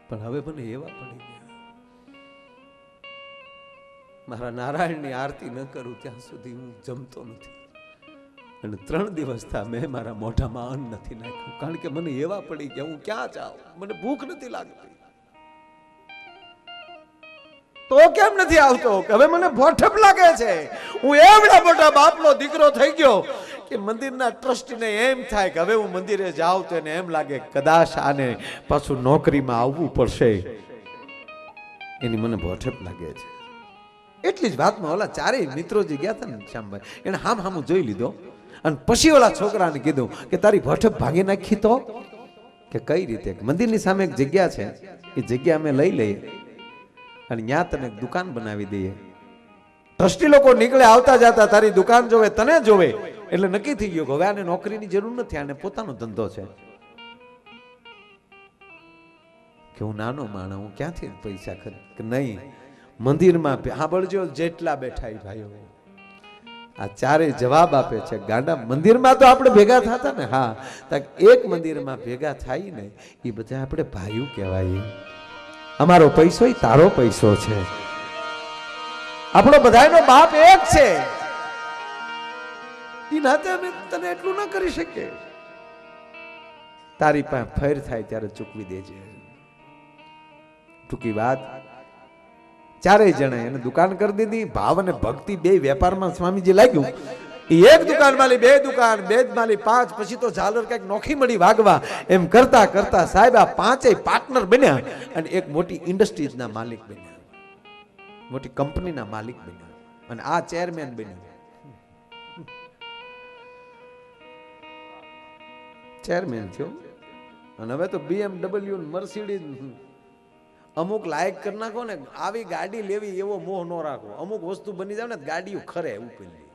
પણ હવે મને એવા પડી ગયા, મારા નારાયણની આરતી ન કરું ત્યાં સુધી હું જમતો નથી. અને 3 દિવસ થા મેં મારા મોઢામાં અન્ન નથી નાખ્યું, કારણ કે મને એવા પડી ગયા, હું ક્યાં જાઉં, મને ભૂખ નથી લાગતી. તો કેમ નથી આવતો? કે હવે મને ભોઠપ લાગે છે. હું એવડા મોટા બાપનો દીકરો થઈ ગયો કે મંદિરના ટ્રસ્ટીને એમ થાય કે હવે હું મંદિરે જાઉં તો એને એમ લાગે કદાચ આને પાછું નોકરીમાં આવવું પડશે, એની મને ભોઠપ લાગે છે. એટલી જ વાતમાં ઓલા 4 મિત્રો જે ગયા હતા ને શ્યામભાઈ, એને હામ જોઈ લીધો અને પછી ઓલા છોકરાને કીધું કે તારી ભોઠપ ભાંગી નાખી તો? કે કઈ રીતે? મંદિરની સામે એક જગ્યા છે, એ જગ્યા અમે લઈ લઈએ અને ત્યાં તને દુકાન બનાવી દઈએ. ટ્રસ્ટી લોકો નીકળે આવતા જતા, તારી દુકાન જોવે, તને જોવે, એટલે નક્કી થઈ ગયું કે હવે આને નોકરીની જરૂર નથી, આને પોતાનો ધંધો છે. કે હું નાનો માણસ, હું ક્યાંથી પૈસા ખર્ચ? કે નહીં, મંદિરમાં સાંભળજો, જેટલા બેઠા ભાઈઓ આ 4 જવાબ આપે છે. ગાંડા, મંદિરમાં તો આપણે ભેગા થતા ને, હા, એક મંદિરમાં ભેગા થાય ને એ બધા આપણે ભાઈઓ કહેવાય. અમારો પૈસો એ તારો પૈસો છે, આપણો બધાનો બાપ એક છે. એ નાતે અમે તને એટલું ન કરી શકીએ. તારી પાસે ફેર થાય ત્યારે ચૂકવી દેજે. ટૂંકી વાત, 4 જણા એને દુકાન કરી દીધી. ભાવ અને ભક્તિ બે વેપારમાં સ્વામીજી લાગ્યું. એક દુકાન માલી 2 દુકાન, 2 માલી 5, પછી તો ઝાલર કઈક નોખી મળી વાગવા. એમ કરતા કરતા સાહેબ આ 5 પાર્ટનર બન્યા અને એક મોટી ઇન્ડસ્ટ્રીઝના માલિક બન્યા, મોટી કંપનીના માલિક બન્યા, અને આ ચેરમેન બન્યો. ચેરમેન થયો અને હવે તો BMW, મર્સિડીઝ અમુક લાયક કરી નાખો ને, આવી ગાડી લેવી એવો મોહ ન રાખો. અમુક વસ્તુ બની જાય ને ગાડીઓ ખરે ઉપેલી.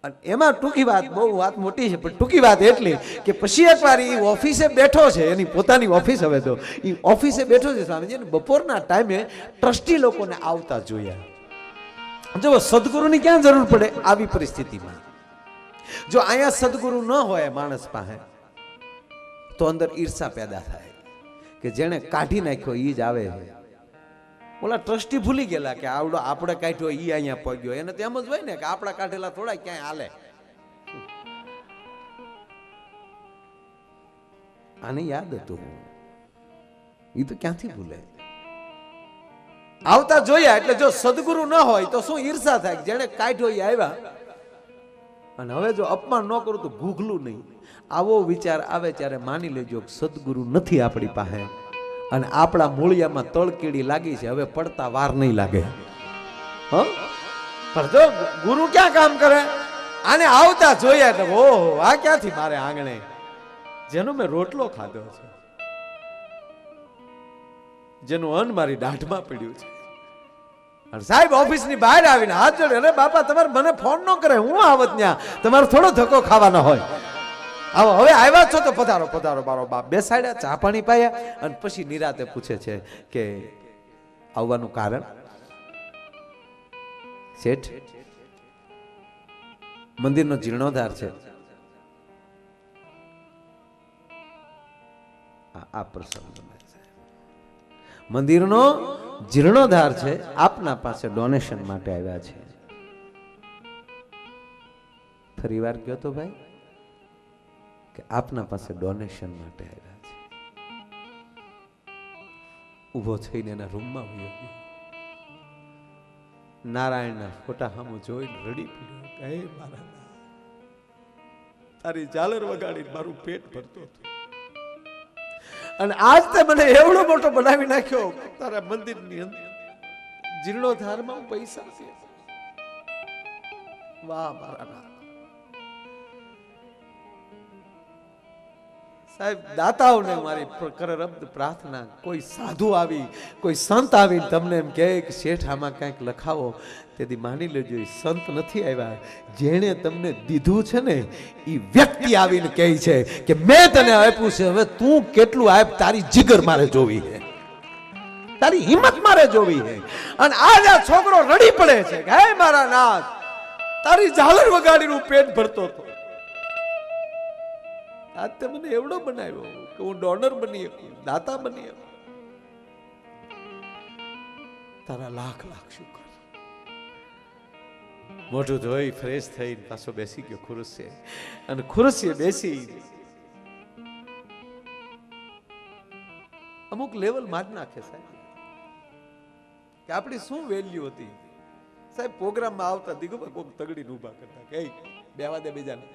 અને એમાં ટૂંકી વાત, બહુ વાત મોટી છે, પણ ટૂંકી વાત એટલી કે પછી એકવાર એ ઓફિસે બેઠો છે, એની પોતાની ઓફિસ, હવે તો એ ઓફિસે બેઠો છે સ્વામીજી, બપોરના ટાઈમે ટ્રસ્ટી લોકોને આવતા જોયા. જો સદગુરુની ક્યાં જરૂર પડે આવી પરિસ્થિતિમાં? જો અહીંયા સદગુરુ ન હોય માણસ પાસે તો અંદર ઈર્ષા પેદા થાય કે જેને કાઢી નાખ્યો એ જ આવે. ઓલા ટ્રસ્ટી ભૂલી ગયેલા કે આવડો આપણે કાઢ્યો એ અહીંયા પગ્યો. એને તો એમ જ હોય ને કે આપણા કાઢેલા થોડા ક્યાંય હાલે. આને યાદ હતું, એ તો ક્યાંથી ભૂલે? આવતા જોયા એટલે જો સદગુરુ ન હોય તો શું ઈર્ષા થાય? જેને કાઢ્યો એ આવ્યા, અને હવે જો અપમાન ન કરું તો ગૂગલું નહીં. આવો વિચાર આવે ત્યારે માની લેજો સદગુરુ નથી આપણી પાસે, અને આપણા મૂળિયામાં તળકીડી લાગી છે, હવે પડતા વાર નહીં લાગે. પણ જો ગુરુ ક્યાં કામ કરે? આને આવતા જોયા એટલે ઓહો, આ ક્યાંથી મારે આંગણે, જેનો મેં રોટલો ખાધો છે, જેનું અન્ન મારી દાઢમાં પડ્યું છે. અને સાહેબ ઓફિસ ની બહાર આવીને હાથ જોડે, અરે બાપા તમારે મને ફોન ન કરે, હું આવત ત્યાં, તમારે થોડો ધક્કો ખાવાનો હોય. આવો હવે આવ્યા છો તો પધારો પધારો. મારો બાપ બેસાડ્યા, ચા પાણી પાયા, અને પછી નિરાતે પૂછે છે કે આવવાનું કારણ? શેઠ, મંદિરનો જીર્ણોદ્ધાર છે. આ પ્રસંગ મંદિરનો જીર્ણોદ્ધાર છે, આપના પાસે ડોનેશન માટે આવ્યા છે. ફરી વાર કહો તો ભાઈ કે આપના પાસે ડોનેશન માટે આવ્યા છે. ઊભો થઈને એના રૂમમાં ગયો. નારાયણના ફોટા સામું જોઈને રડી પડ્યો કે હે મારા તારી ઝાલર વગાડી મારું પેટ ભરતો હતું અને આજ તે મને એવડો મોટો બનાવી નાખ્યો તારા મંદિરની અંદર જીર્ણોદ્ધારમાં પૈસા છે વાહ મારા નાથ સાહેબ દાતાઓને મારી કરરબ્દ પ્રાર્થના કોઈ સાધુ આવી કોઈ સંત આવીને તમને એમ કહે કે શેઠ આમાં કંઈક લખાવો તેથી માની લેજો એ સંત નથી આવ્યા જેણે તમને દીધું છે ને એ વ્યક્તિ આવીને કહે છે કે મેં તને આપ્યું છે હવે તું કેટલું આપ તારી જીગર મારે જોવી છે તારી હિંમત મારે જોવી છે અને આજ આ છોકરો રડી પડે છે કે હે મારા નાથ તારી ઝાલર વગાડીનું પેટ ભરતો હતો આજ તે મને એવડો બનાવ્યો કે હું ડોનર બની શકું દાતા બની શકું તારા લાખ લાખ શુક્ર મોઢું ધોઈ ફ્રેશ થઈ પાછો બેસી ગયો ખુરશીએ અને ખુરશીએ બેસી અમુક લેવલ માં જ નાખે સાહેબ કે આપણી શું વેલ્યુ હતી સાહેબ પ્રોગ્રામમાં આવતા દિગોમાં કોક તગડીને ઊભા કરતા કે બેવા દે બીજાને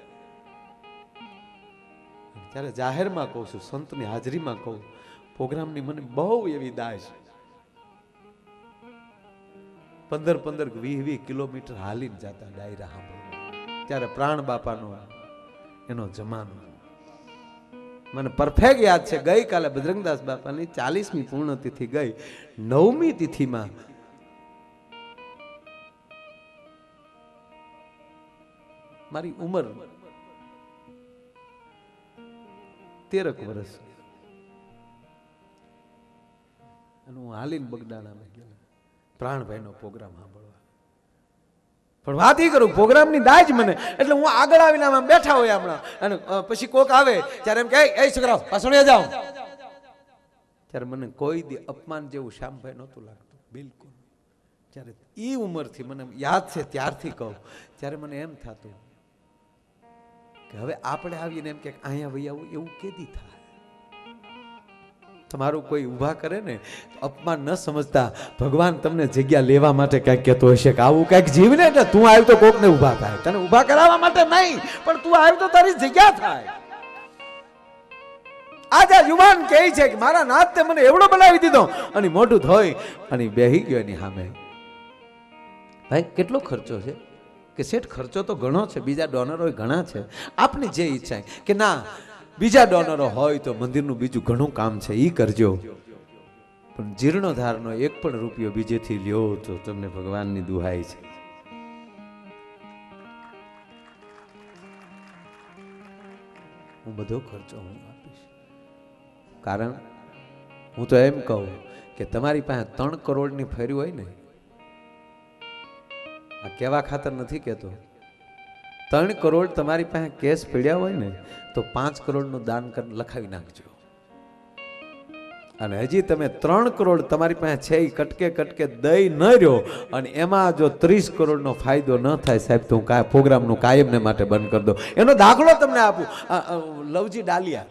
ત્યારે જાહેરમાં કહું છું સંતની હાજરીમાં કહું પ્રોગ્રામની મને બહુ એવી દાય છે 15-20 કિલોમીટર હાલીને જતા ડાયરા સાંભળવા ત્યારે પ્રાણ બાપાનો એનો જમાનો મને પરફેક્ટ યાદ છે ગઈકાલે બજરંગદાસ બાપાની 40મી પૂર્ણતિથિ ગઈ 9મી તિથિમાં મારી ઉંમર 13 વર્ષ અને હું હાલીને બગદાણામાં ગયેલો પ્રાણભાઈનો પ્રોગ્રામ સાંભળવા પણ વાત એ કરું પ્રોગ્રામની દાજ મને એટલે હું આગળ આવીને આમ બેઠા હોય હમણાં અને પછી કોક આવે ત્યારે એમ કહે એ છોકરાઓ પાછળ જાઓ ત્યારે મને કોઈ દી અપમાન જેવું શ્યામભાઈ નહોતું લાગતું બિલકુલ ત્યારે એ ઉંમરથી મને યાદ છે ત્યારથી કહું ત્યારે મને એમ થતું કે હવે આપણે આવીને એમ કે અહીંયા વહી આવું એવું કેદી થાય તમારું કોઈ ઊભા કરે ને અપમાન ન સમજતા ભગવાન તમને જગ્યા લેવા માટે કંઈક કહેતો હશે કે આવું કંઈક જીવને એટલે તું આવ્યો તો કોકને ઊભા થાય તને ઊભા કરાવવા માટે નહીં પણ તું આવ્યો તો તારી જગ્યા થાય આજે યુવાન કહે છે કે મારા નાથ તે મને એવડો બનાવી દીધો અને મોઢું ધોઈ અને બેહી ગયો એની સામે ભાઈ કેટલો ખર્ચો છે કે શેઠ ખર્ચો તો ઘણો છે બીજા ડોનરો ઘણા છે આપની જે ઈચ્છા કે ના બીજા ડોનરો હોય તો મંદિરનું બીજું ઘણું કામ છે ઈ કરજો પણ જીર્ણોદ્ધારનો એક પણ રૂપિયો બીજેથી લ્યો તો તમને ભગવાનની દુહાઈ છે હું બધો ખર્ચો હું આપીશ કારણ હું તો એમ કહું કે તમારી પાસે 3 કરોડની ફેરી હોય ને આ કેવા ખાતર નથી કહેતો 3 કરોડ તમારી પાસે કેસ પડ્યા હોય ને તો 5 કરોડનું દાન લખાવી નાખજો અને હજી તમે 3 કરોડ તમારી પાસે છે એ કટકે કટકે દઈ ન રહ્યો અને એમાં જો 30 કરોડનો ફાયદો ન થાય સાહેબ તો હું પ્રોગ્રામનું કાયમને માટે બંધ કરી દો એનો દાખલો તમને આપું લવજી ડાલિયા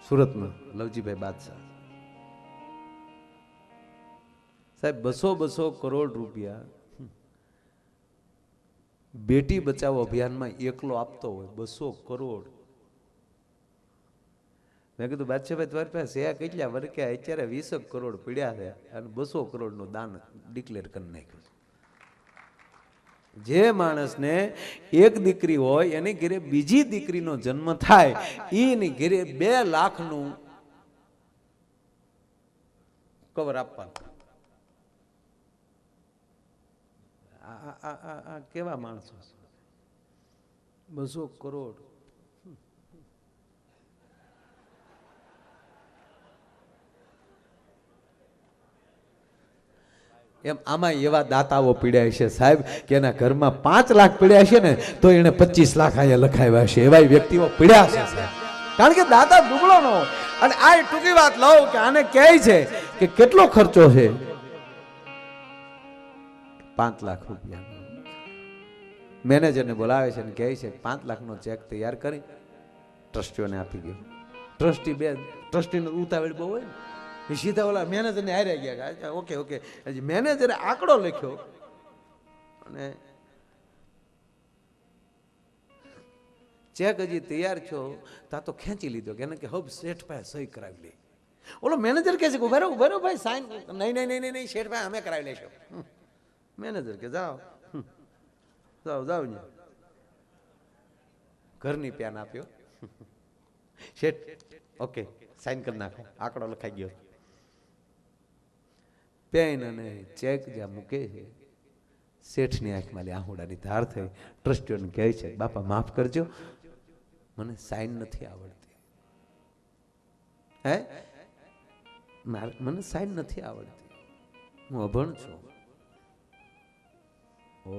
સુરતમાં લવજીભાઈ બાદશાહ સાહેબ 200 કરોડ રૂપિયા બેટી બચાવો અભિયાનમાં એકલો આપતો હોય 200 કરોડ મેં કીધું બાદશાહભાઈ તમારી પાસે કેટલા વર્ષે અત્યારે 20 કરોડ પડ્યા છે અને 200 કરોડનું દાન ડિક્લેર કરી નાખ્યું જે માણસને એક દીકરી હોય એની ઘરે બીજી દીકરીનો જન્મ થાય એની ઘરે 2 લાખનું કવર આપવાનું કેવા માણસો 200 કરોડ એમ આમાં એવા દાતાઓ પીડ્યા છે સાહેબ કે એના ઘરમાં 5 લાખ પીડ્યા છે ને તો એને 25 લાખ અહીંયા લખાવ્યા છે એવા વ્યક્તિઓ પીડ્યા છે સાહેબ કારણ કે દાતા દુબળો નો અને આ ટૂંકી વાત લઉં કે આને કહે છે કે કેટલો ખર્ચો છે 5 લાખ રૂપિયા મેનેજરને બોલાવે છે અને કહે છે 5 લાખનો ચેક તૈયાર કરી ટ્રસ્ટીઓને આપી ગયો ટ્રસ્ટીનો ઉતાવળ બહુ હોય સીધા ઓલા મેનેજરને હારે ગયા. ઓકે ઓકે, હજી મેનેજરે આંકડો લખ્યો અને ચેક હજી તૈયાર છો તા તો ખેંચી લીધો કે એને કે હબ શેઠ પાસે સહી કરાવી લે. ઓલો મેનેજર કહે છે કે ઉભા રહો ભાઈ, સાઈન નહીં શેઠ ભાઈ અમે કરાવી લેશો. મેનેજર કે જાઓ જાઓ ને ઘરની પેન આપ્યો. શેઠ ઓકે સાઈન કરી નાખો, આંકડો લખાઈ ગયો. પેન અને ચેક જ્યાં મૂકે છે શેઠની આંખમાં આહુડાની ધાર થઈ. ટ્રસ્ટીઓને કહે છે બાપા માફ કરજો, મને સાઈન નથી આવડતી. હે મને સાઈન નથી આવડતી, હું અભણ છું. ઓ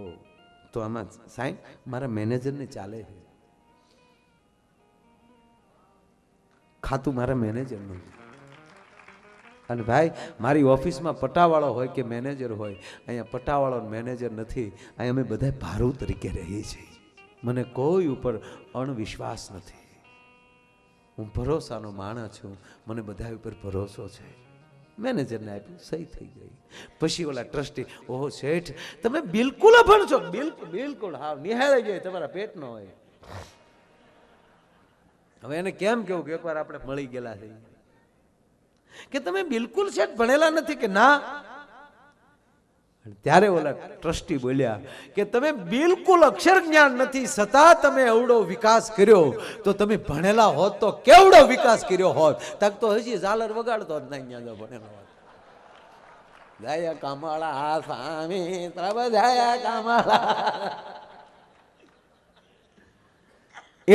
તો આમાં સાઈન મારા મેનેજરને ચાલે છે, ખાતું મારા મેનેજરનું. અને ભાઈ મારી ઓફિસમાં પટાવાળો હોય કે મેનેજર હોય, અહીંયા પટાવાળો મેનેજર નથી, અહીંયા અમે બધા ભારૂ તરીકે રહીએ છીએ. મને કોઈ ઉપર અણવિશ્વાસ નથી, હું ભરોસાનો માણસ છું, મને બધા ઉપર ભરોસો છે. મેનેજરને આપ્યું, સહી થઈ ગઈ. પછી ઓલા ટ્રસ્ટી, ઓહો શેઠ તમે બિલકુલ અભણ છો, બિલકુલ બિલકુલ હાવ નિહાળી જાય તમારા પેટ ન હોય. હવે એને કેમ કેવું કે એકવાર આપણે મળી ગયેલા છે કે તમે બિલકુલ શેઠ ભણેલા નથી કે ના. ત્યારે ઓલા ટ્રસ્ટી બોલ્યા કે તમે બિલકુલ અક્ષર જ્ઞાન નથી છતાં તમે એવડો વિકાસ કર્યો, તો તમે ભણેલા હોત તો કેવડો વિકાસ કર્યો હોત. તક તો હજી ઝાલર વગાડતો જ નહીં, ત્યાં ભણેલો હોત. જય કમળા સ્વામી પ્રભ જય કમળા.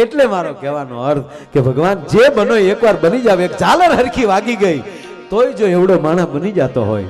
એટલે મારો કહેવાનો અર્થ કે ભગવાન જે બનો એકવાર બની જાવ. એક ઝાલર હરખી વાગી ગઈ તોય જો એવડો માણસ બની જતો હોય